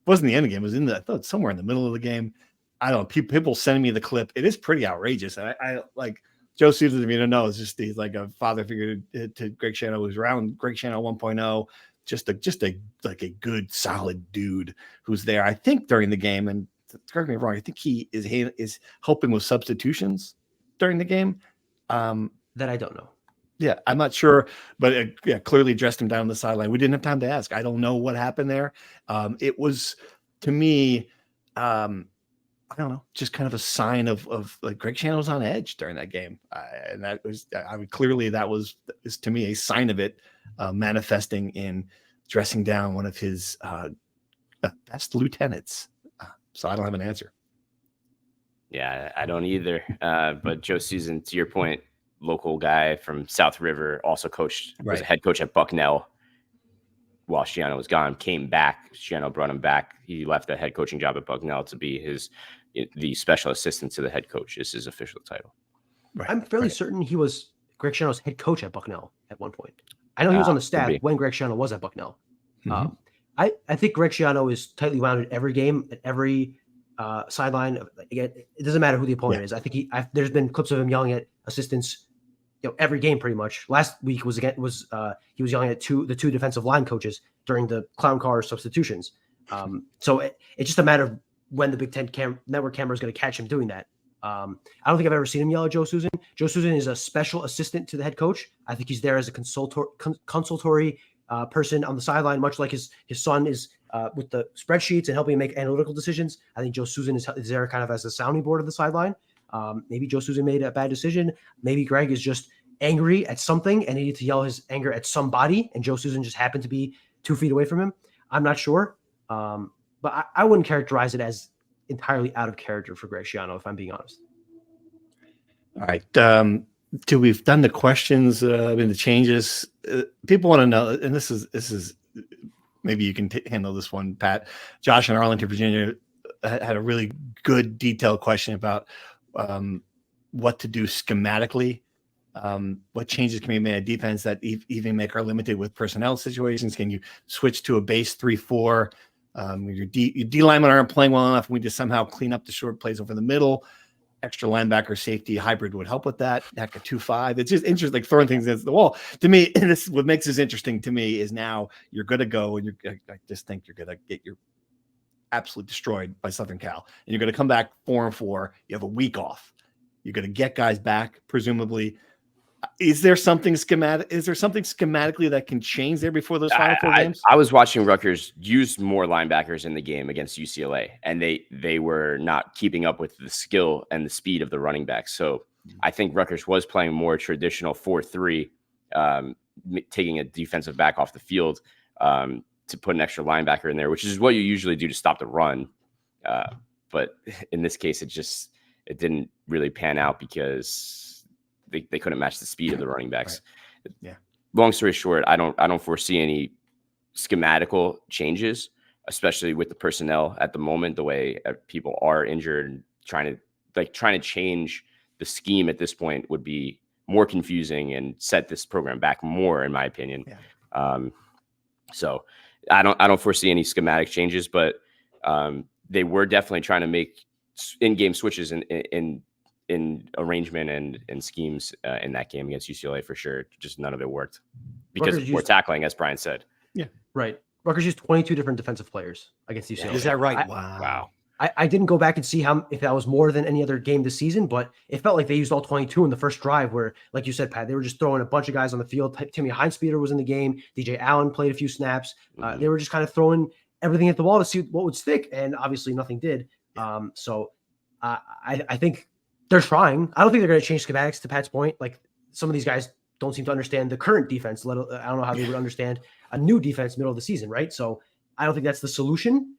Wasn't the end of the game. It was I thought somewhere in the middle of the game. I don't know. People sending me the clip. It is pretty outrageous. I like Joe Susan, if you don't know, he's like a father figure to Greg Shiano, who's around Greg Shiano 1.0. Just a good, solid dude who's there. I think during the game, and correct me if I'm wrong, I think he is helping with substitutions during the game. That I don't know. Yeah, I'm not sure, but clearly dressed him down on the sideline. We didn't have time to ask. I don't know what happened there. It was, to me, I don't know, just kind of a sign of like Greg Shiano was on edge during that game, and that was, clearly that was to me a sign of it manifesting in dressing down one of his best lieutenants. So I don't have an answer. Yeah, I don't either. But Joe Susan, to your point, local guy from South River, also was a head coach at Bucknell while Shiano was gone, came back. Shiano brought him back. He left the head coaching job at Bucknell to be the special assistant to the head coach is his official title. Right. I'm fairly certain he was Greg Shiano's head coach at Bucknell at one point. I know he was on the staff when Greg Shiano was at Bucknell. Mm-hmm. I think Greg Shiano is tightly wound at every game, at every sideline. Again, it doesn't matter who the opponent is. I think there's been clips of him yelling at assistants, every game pretty much. Last week he was yelling at the two defensive line coaches during the clown car substitutions. So it's just a matter of when the Big Ten network camera is going to catch him doing that. I don't think I've ever seen him yell at Joe Susan. Joe Susan is a special assistant to the head coach. I think he's there as a consultory person on the sideline, much like his son is with the spreadsheets and helping him make analytical decisions. I think Joe Susan is there kind of as a sounding board of the sideline. Maybe Joe Susan made a bad decision. Maybe Greg is just angry at something and needed to yell his anger at somebody, and Joe Susan just happened to be 2 feet away from him. I'm not sure. But I wouldn't characterize it as entirely out of character for Greg Shiano, if I'm being honest. All right. We've done the questions, the changes. People want to know, and this is maybe you can handle this one, Pat. Josh in Arlington, Virginia had a really good detailed question about what to do schematically. What changes can be made at defense that even make our limited with personnel situations? Can you switch to a base 3-4? Your D linemen aren't playing well enough. We just somehow clean up the short plays over the middle. Extra linebacker safety hybrid would help with that. Heck, a 2-5. It's just interesting, like throwing things against the wall. To me, this what makes this interesting to me is now you're going to go and I just think you're going to get your absolutely destroyed by Southern Cal, and you're going to come back 4-4. You have a week off. You're going to get guys back, presumably. Is there something schematic? Is there something schematically that can change there before those final four games? I was watching Rutgers use more linebackers in the game against UCLA, and they were not keeping up with the skill and the speed of the running backs. So I think Rutgers was playing more traditional 4-3, taking a defensive back off the field to put an extra linebacker in there, which is what you usually do to stop the run. But in this case, it didn't really pan out because they couldn't match the speed of the running backs. Right. Yeah. Long story short, I don't foresee any schematical changes, especially with the personnel at the moment, the way people are injured and trying to change the scheme at this point would be more confusing and set this program back more, in my opinion. Yeah. So I don't foresee any schematic changes, but they were definitely trying to make in-game switches in arrangement and schemes in that game against UCLA for sure. Just none of it worked because we're tackling, as Brian said. Yeah, right. Rutgers used 22 different defensive players against UCLA. Yeah. Is that right? Wow. I didn't go back and see if that was more than any other game this season, but it felt like they used all 22 in the first drive where, like you said, Pat, they were just throwing a bunch of guys on the field. Timmy Heinz-Peter was in the game. DJ Allen played a few snaps. They were just kind of throwing everything at the wall to see what would stick, and obviously nothing did. So I think they're trying. I don't think they're going to change schematics, to Pat's point. Like, some of these guys don't seem to understand the current defense. I don't know how they would understand a new defense middle of the season, right? So I don't think that's the solution.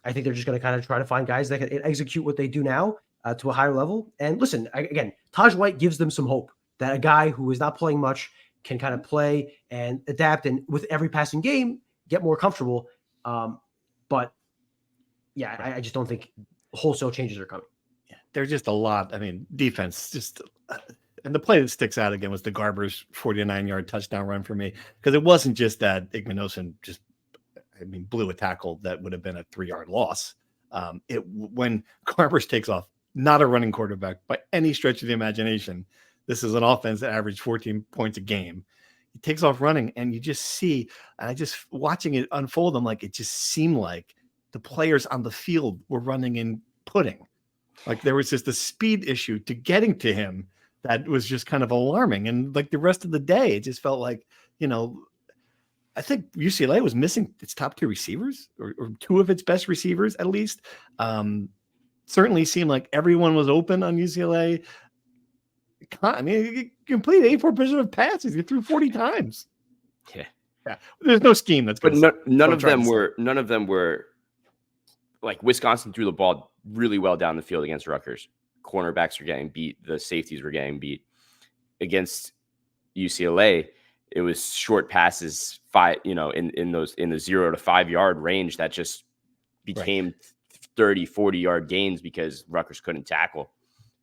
I think they're just going to kind of try to find guys that can execute what they do now to a higher level. And listen, again, Taj White gives them some hope that a guy who is not playing much can kind of play and adapt, and with every passing game, get more comfortable. But yeah, I just don't think wholesale changes are coming. There's just a lot. I mean, defense just, and the play that sticks out again was the Garber's 49-yard touchdown run for me, because it wasn't just that Igmanosin blew a tackle that would have been a 3-yard loss. When Garbers takes off, not a running quarterback by any stretch of the imagination. This is an offense that averaged 14 points a game. He takes off running, and you just see, and I just watching it unfold, I'm like, it just seemed like the players on the field were running in pudding. Like, there was just a speed issue to getting to him that was just kind of alarming. And like the rest of the day, it just felt like, I think UCLA was missing its top 2 receivers or 2 of its best receivers, at least. Certainly seemed like everyone was open on UCLA. I mean, you completed 84% of passes. You threw 40 times. Yeah. There's no scheme that's good. But none of them were like, Wisconsin threw the ball really well down the field against Rutgers. Cornerbacks were getting beat. The safeties were getting beat. Against UCLA, it was short passes, in the 0 to 5 yard range that just became 30, 40-yard gains because Rutgers couldn't tackle.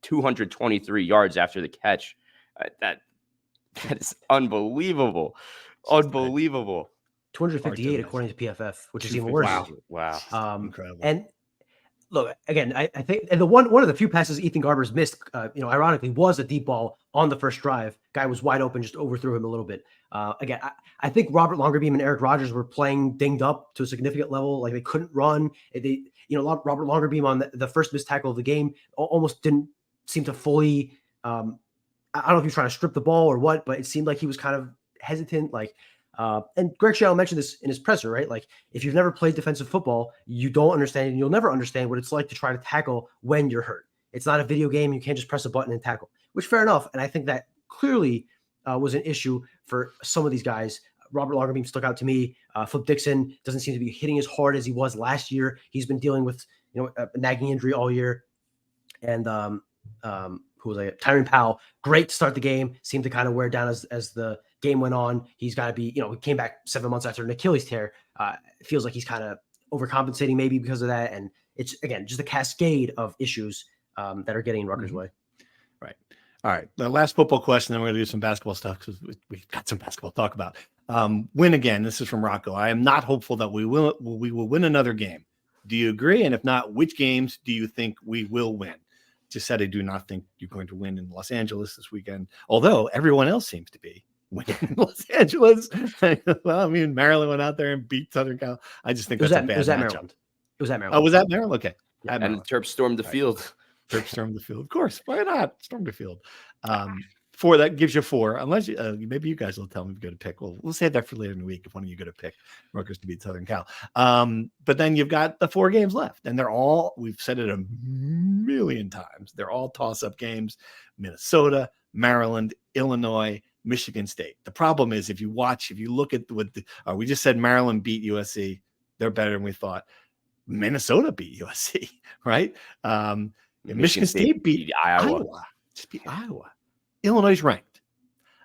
223 yards after the catch. That is unbelievable. Unbelievable. 258 according to PFF, which is even worse. Wow. Incredible. And look, again, I think, and one of the few passes Ethan Garbers missed, ironically, was a deep ball on the first drive. Guy was wide open, just overthrew him a little bit. Again, I think Robert Longerbeam and Eric Rogers were playing dinged up to a significant level. Like, they couldn't run. Robert Longerbeam on the first missed tackle of the game almost didn't seem to fully. I don't know if he was trying to strip the ball or what, but it seemed like he was kind of hesitant. And Greg Shiano mentioned this in his presser, right? Like, if you've never played defensive football, you don't understand, and you'll never understand what it's like to try to tackle when you're hurt. It's not a video game. You can't just press a button and tackle, which, fair enough. And I think that clearly was an issue for some of these guys. Robert Longerbeam stuck out to me. Flip Dixon doesn't seem to be hitting as hard as he was last year. He's been dealing with, a nagging injury all year. And who was Tyron Powell, great to start the game, seemed to kind of wear down as the game went on. He's got to be, he came back 7 months after an Achilles tear. It feels like he's kind of overcompensating maybe because of that. And it's, again, just a cascade of issues that are getting in Rutgers' way. Right. All right. The last football question, then we're going to do some basketball stuff because we've got some basketball to talk about. Win again. This is from Rocco. I am not hopeful that we will win another game. Do you agree? And if not, which games do you think we will win? Just said I do not think you're going to win in Los Angeles this weekend, although everyone else seems to be winning in Los Angeles. Well, I mean, Maryland went out there and beat Southern Cal. I just think that's a bad matchup. Maryland? It was at Maryland. Oh, was that Maryland? Okay. Yeah. And the Terps stormed the field. Terps stormed the field. Of course. Why not? Storm the field. 4, that gives you 4. Unless maybe you guys will tell me if you go to pick. We'll save that for later in the week if one of you go to pick Rutgers to beat Southern Cal. But then you've got the 4 games left, and they're all, we've said it a million times, they're all toss-up games. Minnesota, Maryland, Illinois, Michigan State. The problem is if you look at we just said Maryland beat USC. They're better than we thought. Minnesota beat USC, right? Michigan State beat Iowa. Just beat Iowa. Illinois is ranked.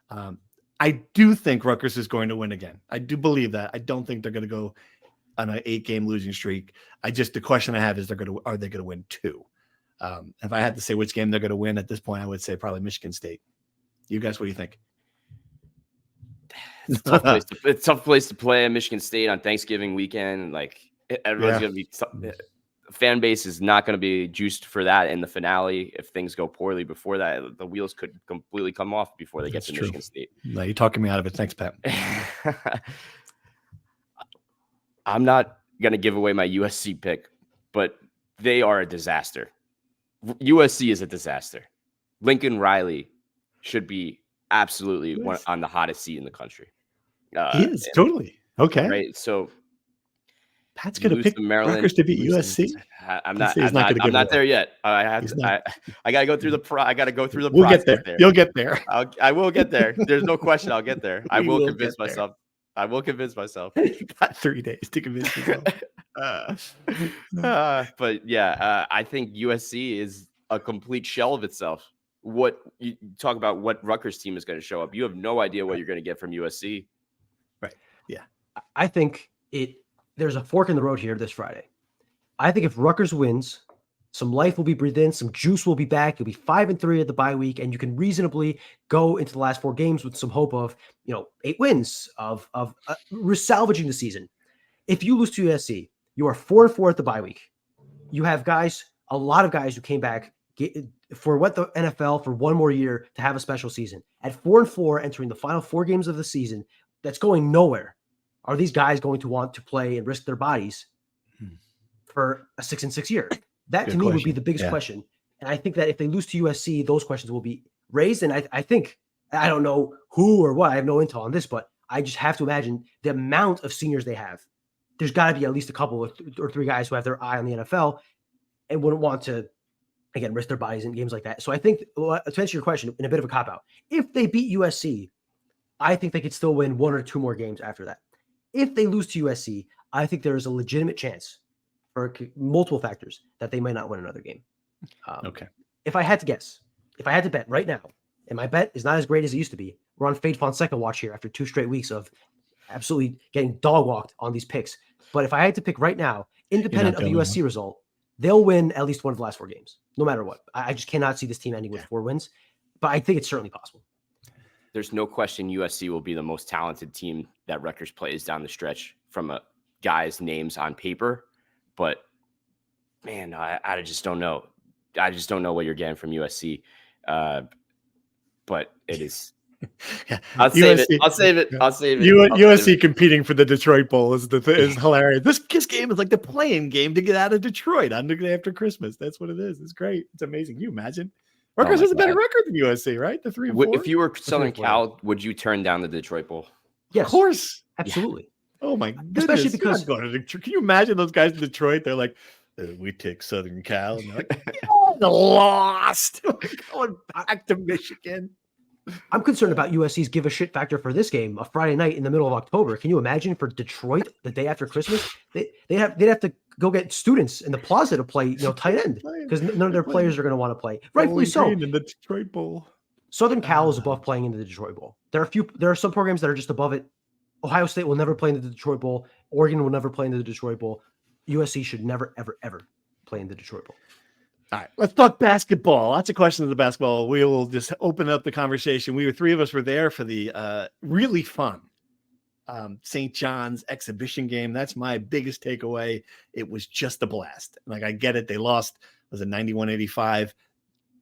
I do think Rutgers is going to win again. I do believe that. I don't think they're going to go on an 8-game losing streak. The question I have is are they going to win 2? If I had to say which game they're going to win at this point, I would say probably Michigan State. You guys, what do you think? It's a tough place to play at Michigan State on Thanksgiving weekend. Like everyone's going to be fan base is not going to be juiced for that in the finale. If things go poorly before that, the wheels could completely come off before they get to Michigan State. No, you're talking me out of it. Thanks, Pat. I'm not going to give away my USC pick, but they are a disaster. USC is a disaster. Lincoln Riley should be absolutely on the hottest seat in the country. He is totally okay. Right. So Pat's going to pick Rutgers to beat USC. I'm not there yet. I got to go through the We'll process. Get there. You'll get there. I will get there. There's no question. I'll get there. I will convince myself. I will convince myself. You got 3 days to convince yourself. But yeah, I think USC is a complete shell of itself. What you talk about, what Rutgers team is going to show up. You have no idea what you're going to get from USC. Right. Yeah. I think there's a fork in the road here this Friday. I think if Rutgers wins, some life will be breathed in, some juice will be back. You'll be 5-3 at the bye week, and you can reasonably go into the last 4 games with some hope of 8 wins of salvaging the season. If you lose to USC, you are 4-4 at the bye week. You have a lot of guys who came back for what the NFL for one more year to have a special season. At 4-4, entering the final 4 games of the season, that's going nowhere. Are these guys going to want to play and risk their bodies for a 6-6 year? That to me would be the biggest question. And I think that if they lose to USC, those questions will be raised. And I think, I don't know who or what, I have no intel on this, but I just have to imagine the amount of seniors they have. There's got to be at least a couple or 3 guys who have their eye on the NFL and wouldn't want to, again, risk their bodies in games like that. So I think, to answer your question, in a bit of a cop-out, if they beat USC, I think they could still win 1 or 2 more games after that. If they lose to USC, I think there is a legitimate chance for multiple factors that they might not win another game. Okay. If I had to guess, if I had to bet right now, and my bet is not as great as it used to be, we're on Fade Fonseca watch here after 2 straight weeks of absolutely getting dog walked on these picks. But if I had to pick right now, independent of the USC result, they'll win at least one of the last 4 games, no matter what. I just cannot see this team ending with 4 wins, but I think it's certainly possible. There's no question USC will be the most talented team that Rutgers plays down the stretch from a guy's names on paper. But man, I just don't know. I just don't know what you're getting from USC. But it is. I'll save it. USC competing for the Detroit Bowl is hilarious. This game is like the playing game to get out of Detroit on the day after Christmas. That's what it is. It's great. It's amazing. Can you imagine? Rutgers has a better record than USC, right? The 3-4. If you were Southern Cal, would you turn down the Detroit Bowl? Yes, of course, absolutely. Yeah. Oh my goodness! Especially because going to Detroit. Can you imagine those guys in Detroit? They're like, we take Southern Cal, and they're like, lost. Going back to Michigan. I'm concerned about USC's give a shit factor for this game, a Friday night in the middle of October. Can you imagine for Detroit the day after Christmas? They'd have to go get students in the plaza to play, tight end because none of their players are going to want to play. Rightfully so. In the Detroit Bowl. Southern Cal is above playing in the Detroit Bowl. There are some programs that are just above it. Ohio State will never play in the Detroit Bowl. Oregon will never play in the Detroit Bowl. USC should never, ever, ever play in the Detroit Bowl. All right, let's talk basketball. Lots of questions of the basketball. We will just open up the conversation. Three of us were there for the really fun St. John's exhibition game. That's my biggest takeaway. It was just a blast. Like, I get it. They lost, was it 91-85?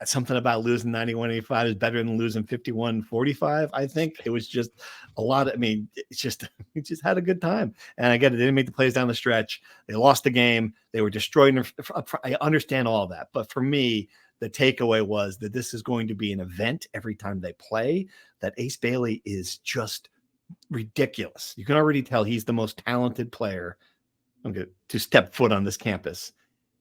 Something about losing 91-85 is better than losing 51-45. I think it was just a lot of, we just had a good time. And I get it. They didn't make the plays down the stretch. They lost the game. They were destroyed. I understand all that. But for me, the takeaway was that this is going to be an event every time they play, that Ace Bailey is just ridiculous. You can already tell he's the most talented player to step foot on this campus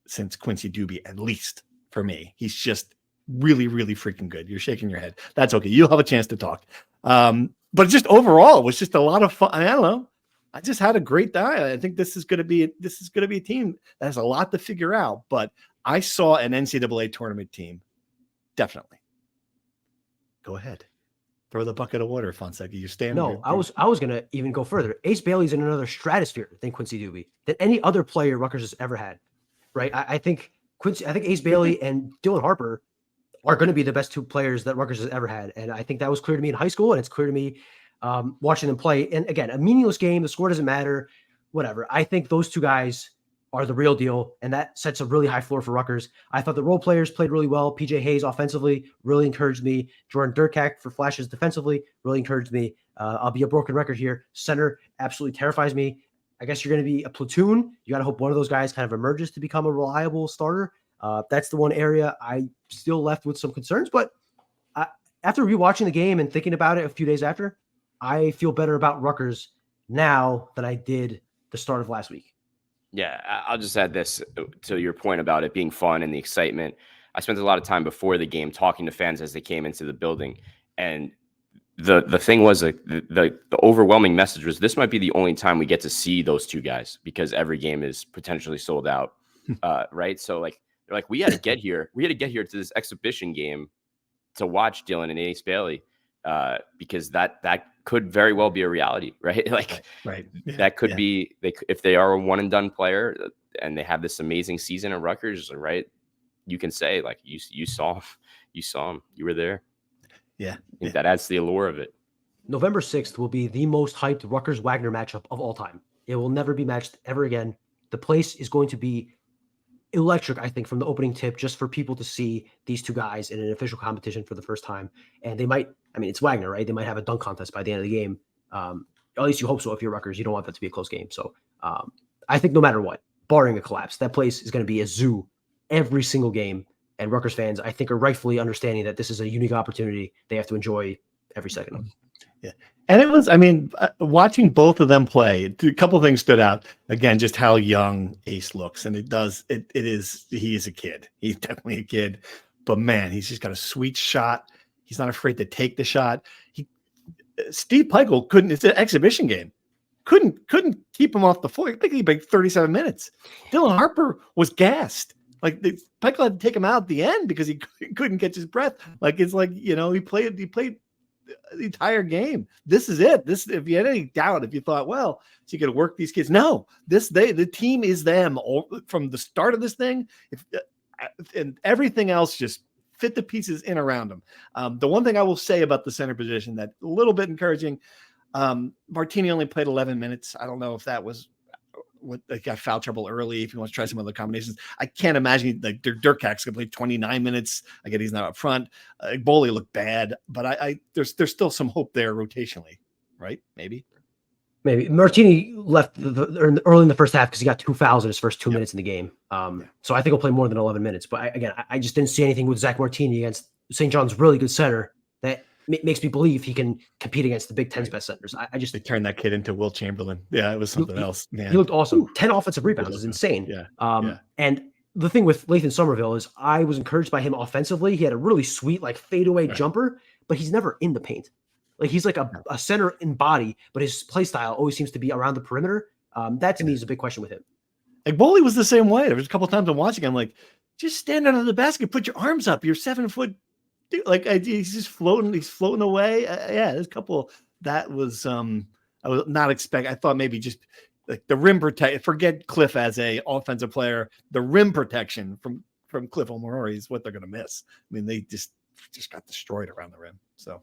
since Quincy Doobie, at least for me. He's just really, really freaking good. You're shaking your head. That's okay. You'll have a chance to talk. But just overall, it was just a lot of fun. I don't know. I just had a great day. I think this is going to be a team that has a lot to figure out. But I saw an NCAA tournament team. Definitely. Go ahead. Throw the bucket of water, Fonseca. You stand. No, I was going to even go further. Ace Bailey's in another stratosphere than Quincy Doobie, than any other player Rutgers has ever had. Right? I think Ace Bailey and Dylan Harper are going to be the best two players that Rutgers has ever had. And I think that was clear to me in high school, and it's clear to me watching them play. And again, a meaningless game, the score doesn't matter, whatever. I think those two guys are the real deal, and that sets a really high floor for Rutgers. I thought the role players played really well. PJ Hayes offensively really encouraged me. Jordan Durkak for flashes defensively really encouraged me. I'll be a broken record here. Center absolutely terrifies me. I guess you're going to be a platoon. You got to hope one of those guys kind of emerges to become a reliable starter. That's the one area I still left with some concerns, but after rewatching the game and thinking about it a few days after, I feel better about Rutgers now than I did the start of last week. Yeah, I'll just add this to your point about it being fun and the excitement. I spent a lot of time before the game talking to fans as they came into the building, and the thing was, the overwhelming message was, this might be the only time we get to see those two guys, because every game is potentially sold out, right? So they're like, we had to get here. We had to get here to this exhibition game to watch Dylan and Ace Bailey, because that could very well be a reality, right? Right. That could be, if they are a one and done player and they have this amazing season at Rutgers, right? You can say, like, you saw him, you were there. Yeah. I think that adds to the allure of it. November 6th will be the most hyped Rutgers-Wagner matchup of all time. It will never be matched ever again. The place is going to be electric, I think, from the opening tip, just for people to see these two guys in an official competition for the first time. And they might, it's Wagner, right? They might have a dunk contest by the end of the game. At least you hope so. If you're Rutgers, you don't want that to be a close game. So I think no matter what, barring a collapse, that place is going to be a zoo every single game. And Rutgers fans, I think, are rightfully understanding that this is a unique opportunity they have to enjoy every second of. Yeah. And it was, watching both of them play, a couple of things stood out. Again, just how young Ace looks. And he is a kid. He's definitely a kid. But man, he's just got a sweet shot. He's not afraid to take the shot. Steve Peichel couldn't, it's an exhibition game. Couldn't keep him off the floor. I think he played 37 minutes. Dylan Harper was gassed. Peichel had to take him out at the end because he couldn't catch his breath. He played the entire game. This is it. If you had any doubt, if you thought, well, so you got to work these kids. No, the team is them from the start of this thing. And everything else just fit the pieces in around them. The one thing I will say about the center position that a little bit encouraging, Martini only played 11 minutes. I don't know if that was what they got foul trouble early. If he wants to try some other combinations, I can't imagine Durkak's gonna play 29 minutes. I get he's not up front. Boley looked bad, but there's still some hope there rotationally, right? Maybe Martini left early in the first half because he got 2 fouls in his first 2 minutes in the game. So I think he'll play more than 11 minutes. But I just didn't see anything with Zach Martini against St. John's really good center that makes me believe he can compete against the Big Ten's best centers. They turned that kid into Will Chamberlain. Yeah, it was something else. Man. He looked awesome. 10 offensive rebounds is insane. Yeah. And the thing with Lathan Somerville is I was encouraged by him offensively. He had a really sweet fadeaway jumper, but he's never in the paint. He's like a center in body, but his play style always seems to be around the perimeter. That to me is a big question with him. Boley was the same way. There was a couple of times I'm watching. I'm like, just stand under the basket, put your arms up. You're 7 foot dude, like he's just floating. He's floating away. Yeah, there's a couple that was I was not expecting. I thought maybe just like the rim protect. Forget Cliff as a offensive player. The rim protection from Cliff Omori is what they're going to miss. I mean, they just got destroyed around the rim. So,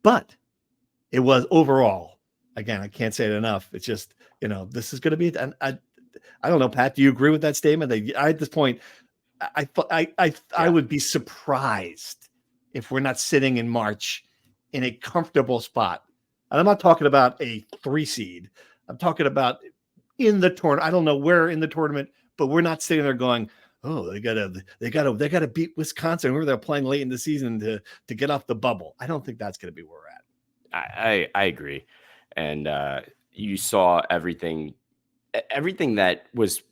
but it was overall. Again, I can't say it enough. It's just, this is going to be. And I don't know, Pat. Do you agree with that statement? That at this point, I would be surprised if we're not sitting in March in a comfortable spot. And I'm not talking about a 3 seed. I'm talking about in the tournament. I don't know where in the tournament, but we're not sitting there going, oh, they gotta beat Wisconsin, where they're playing late in the season to get off the bubble. I don't think that's going to be where we're at. I agree, and you saw everything that was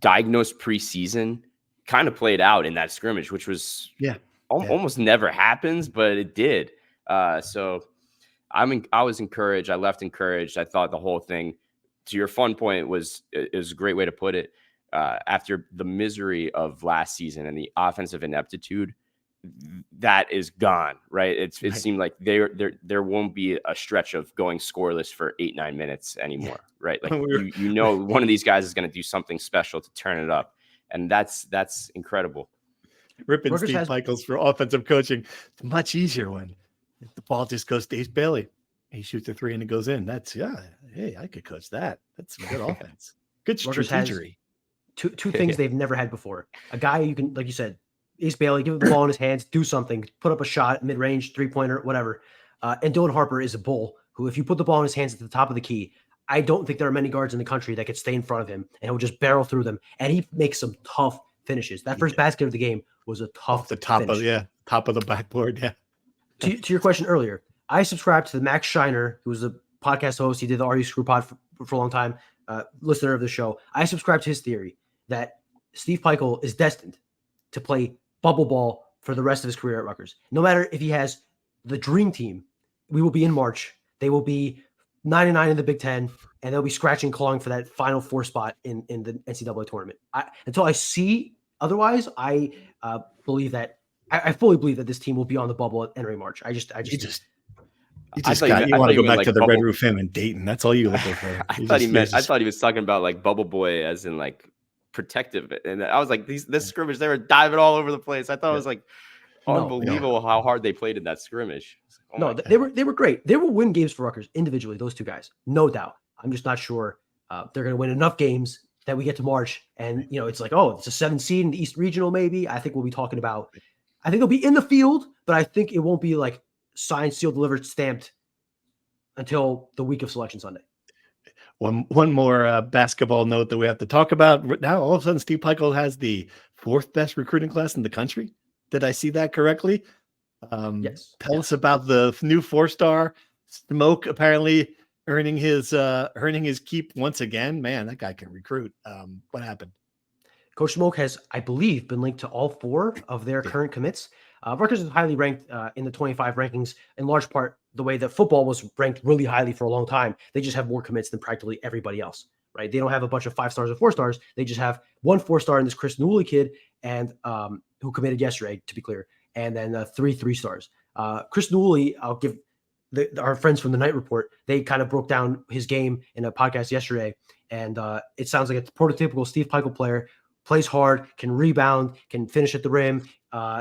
diagnosed preseason kind of played out in that scrimmage, which was almost never happens, but it did. So I was encouraged. I left encouraged. I thought the whole thing, to your fun point, it was a great way to put it. After the misery of last season and the offensive ineptitude, that is gone, right? It seemed like there won't be a stretch of going scoreless for 8-9 minutes anymore, right? Like one of these guys is going to do something special to turn it up, and that's incredible. Ripping Rutgers Steve Michaels for offensive coaching. It's much easier when the ball just goes to Ace Bailey. He shoots a 3 and it goes in. Hey, I could coach that. That's some good offense. Good strategy. Two things they've never had before. A guy you can, like you said, Ace Bailey, give him the ball in his hands, do something, put up a shot, mid-range, 3-pointer, whatever. And Dylan Harper is a bull who, if you put the ball in his hands at the top of the key, I don't think there are many guards in the country that could stay in front of him, and he'll just barrel through them. And he makes some tough finishes. That first basket of the game was a tough finish. Top of the backboard. Yeah. To your question earlier, I subscribed to the Max Shiner, who was a podcast host. He did the RU Screw Pod for a long time, listener of the show. I subscribed to his theory that Steve Pikiell is destined to play bubble ball for the rest of his career at Rutgers. No matter if he has the dream team, we will be in March. They will be 9-9 in the Big Ten, and they'll be scratching, clawing for that Final Four spot in the NCAA tournament. Until I see otherwise, I believe that I fully believe that this team will be on the bubble at entering March. You want to go back to the Red Roof Inn in Dayton. That's all you looking for. I thought he was talking about like Bubble Boy, as in like protective. And I was like, this scrimmage, they were diving all over the place. I thought it was like unbelievable how hard they played in that scrimmage. They were great. They will win games for Rutgers individually, those two guys, no doubt. I'm just not sure they're going to win enough games that we get to March and it's like, it's a 7 seed in the East Regional. Maybe I think we'll be talking about. I think they'll be in the field, but I think it won't be like signed, sealed, delivered, stamped until the week of Selection Sunday. One more basketball note that we have to talk about. Now, all of a sudden, Steve Pikiell has the 4th best recruiting class in the country. Did I see that correctly? Yes. Tell us about the new 4-star Smoke, apparently earning his keep once again. Man, that guy can recruit. What happened? Coach Smoke has, I believe, been linked to all 4 of their current commits. Rutgers is highly ranked in the 25 rankings, in large part the way that football was ranked really highly for a long time. They just have more commits than practically everybody else, right? They don't have a bunch of 5 stars or 4 stars. They just have 1 4-star in this Chris Newley kid, and who committed yesterday, to be clear, and then 3 3-stars. Chris Newley, I'll give our friends from the Night Report, they kind of broke down his game in a podcast yesterday, and it sounds like a prototypical Steve Pikiell player. Plays hard, can rebound, can finish at the rim.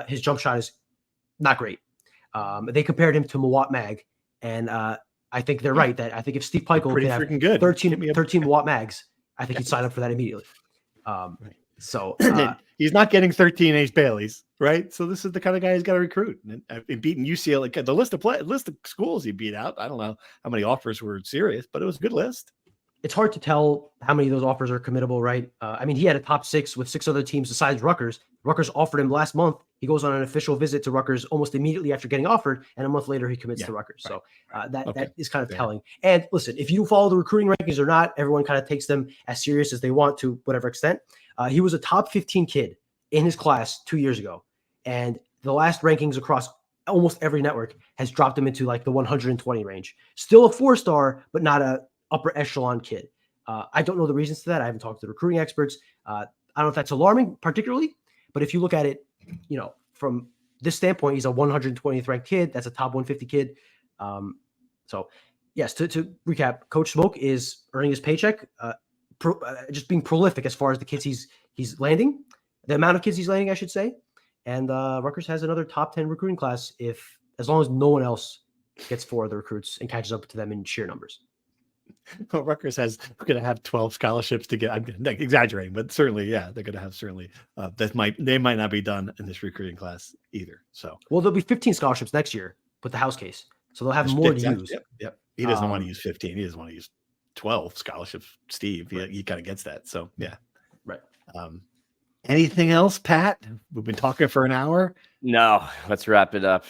His jump shot is not great. They compared him to Mawat Mag, and I think they're right. That I think if Steve Pikiell could have 13 Mawat Mags, I think he'd sign up for that immediately. So he's not getting 13 Ace Baileys, right? So this is the kind of guy he's got to recruit. And beating UCLA, the list of schools he beat out. I don't know how many offers were serious, but it was a good list. It's hard to tell how many of those offers are committable, right? He had a top 6 with 6 other teams besides Rutgers. Rutgers offered him last month. He goes on an official visit to Rutgers almost immediately after getting offered, and a month later he commits to Rutgers. So that is kind of telling. And listen, if you follow the recruiting rankings or not, everyone kind of takes them as serious as they want to whatever extent. He was a top 15 kid in his class 2 years ago, and the last rankings across almost every network has dropped him into like the 120 range. Still a 4-star, but not a upper echelon kid. I don't know the reasons to that. I haven't talked to the recruiting experts. I don't know if that's alarming particularly, but if you look at it from this standpoint, he's a 120th ranked kid. That's a top 150 kid. So yes, to recap, Coach Smoke is earning his paycheck, just being prolific as far as the kids he's landing, the amount of kids he's landing, I should say. And Rutgers has another top 10 recruiting class as long as no one else gets 4 of the recruits and catches up to them in sheer numbers. Well, Rutgers we're going to have 12 scholarships to get. I'm exaggerating, but certainly, yeah, they're going to have they might not be done in this recruiting class either. So, well, there'll be 15 scholarships next year with the house case, so they'll have more to use. Yep. He doesn't want to use 15. He doesn't want to use 12 scholarships. Steve, right. he kind of gets that. So, yeah, right. Anything else, Pat? We've been talking for an hour. No, let's wrap it up.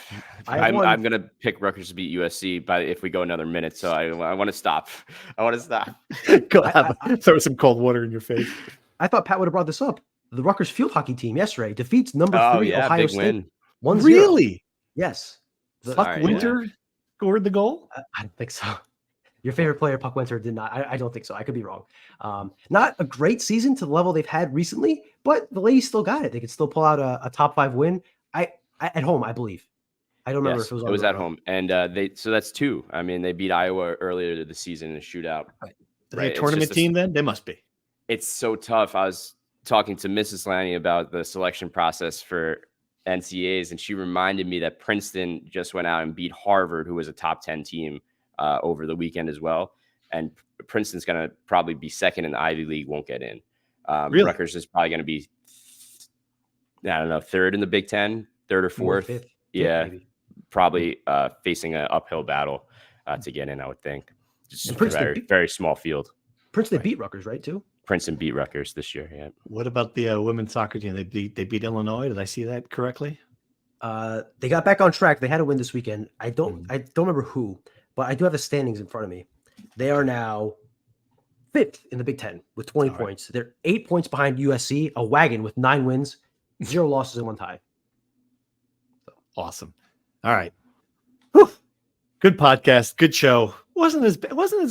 I'm going to pick Rutgers to beat USC if we go another minute. So I want to stop. Throw some cold water in your face. I thought Pat would have brought this up. The Rutgers field hockey team yesterday defeats number 3 Ohio State. 1-0. Really? Yes. Puck Winter scored the goal? I don't think so. Your favorite player, Puck Winter, did not. I don't think so. I could be wrong. Not a great season to the level they've had recently, but the ladies still got it. They could still pull out a top 5 win. At home, I believe. I don't remember if it was. It was at home, and so that's 2. I mean, they beat Iowa earlier this season in a shootout. Are they a tournament team then? They must be. It's so tough. I was talking to Mrs. Lanny about the selection process for NCAAs, and she reminded me that Princeton just went out and beat Harvard, who was a top 10 team, over the weekend as well. And Princeton's going to probably be second in the Ivy League, won't get in. Really? Rutgers is probably going to be, I don't know, 3rd in the Big Ten, 3rd or 4th. Fifth, maybe. Probably facing an uphill battle to get in, I would think. Just a very small field. Princeton beat Rutgers, right, too? Princeton beat Rutgers this year, yeah. What about the women's soccer team? They beat Illinois. Did I see that correctly? They got back on track. They had a win this weekend. I don't remember who, but I do have the standings in front of me. They are now 5th in the Big Ten with 20 points. They're 8 points behind USC, a wagon with 9 wins, 0 losses, and 1 tie. So. Awesome. All right. Whew. Good podcast. Good show. Wasn't as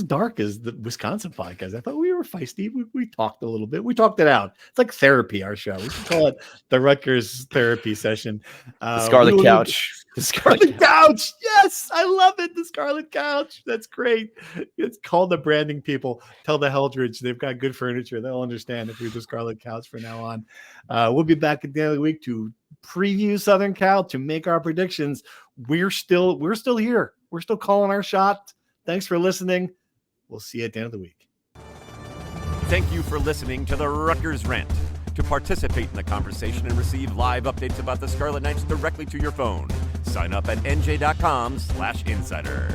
dark as the Wisconsin podcast. I thought we were feisty. We talked a little bit. We talked it out. It's like therapy, our show. We should call it the Rutgers therapy session. The Scarlet Couch. The Scarlet Couch. Yes, I love it. The Scarlet Couch. That's great. It's called the branding people. Tell the Heldridge they've got good furniture. They'll understand if we're the Scarlet Couch from now on. We'll be back at the end of the week to preview Southern Cal, to make our predictions. We're still here. We're still calling our shot. Thanks for listening. We'll see you at the end of the week. Thank you for listening to the Rutgers Rant. To participate in the conversation and receive live updates about the Scarlet Knights directly to your phone, sign up at nj.com/insider.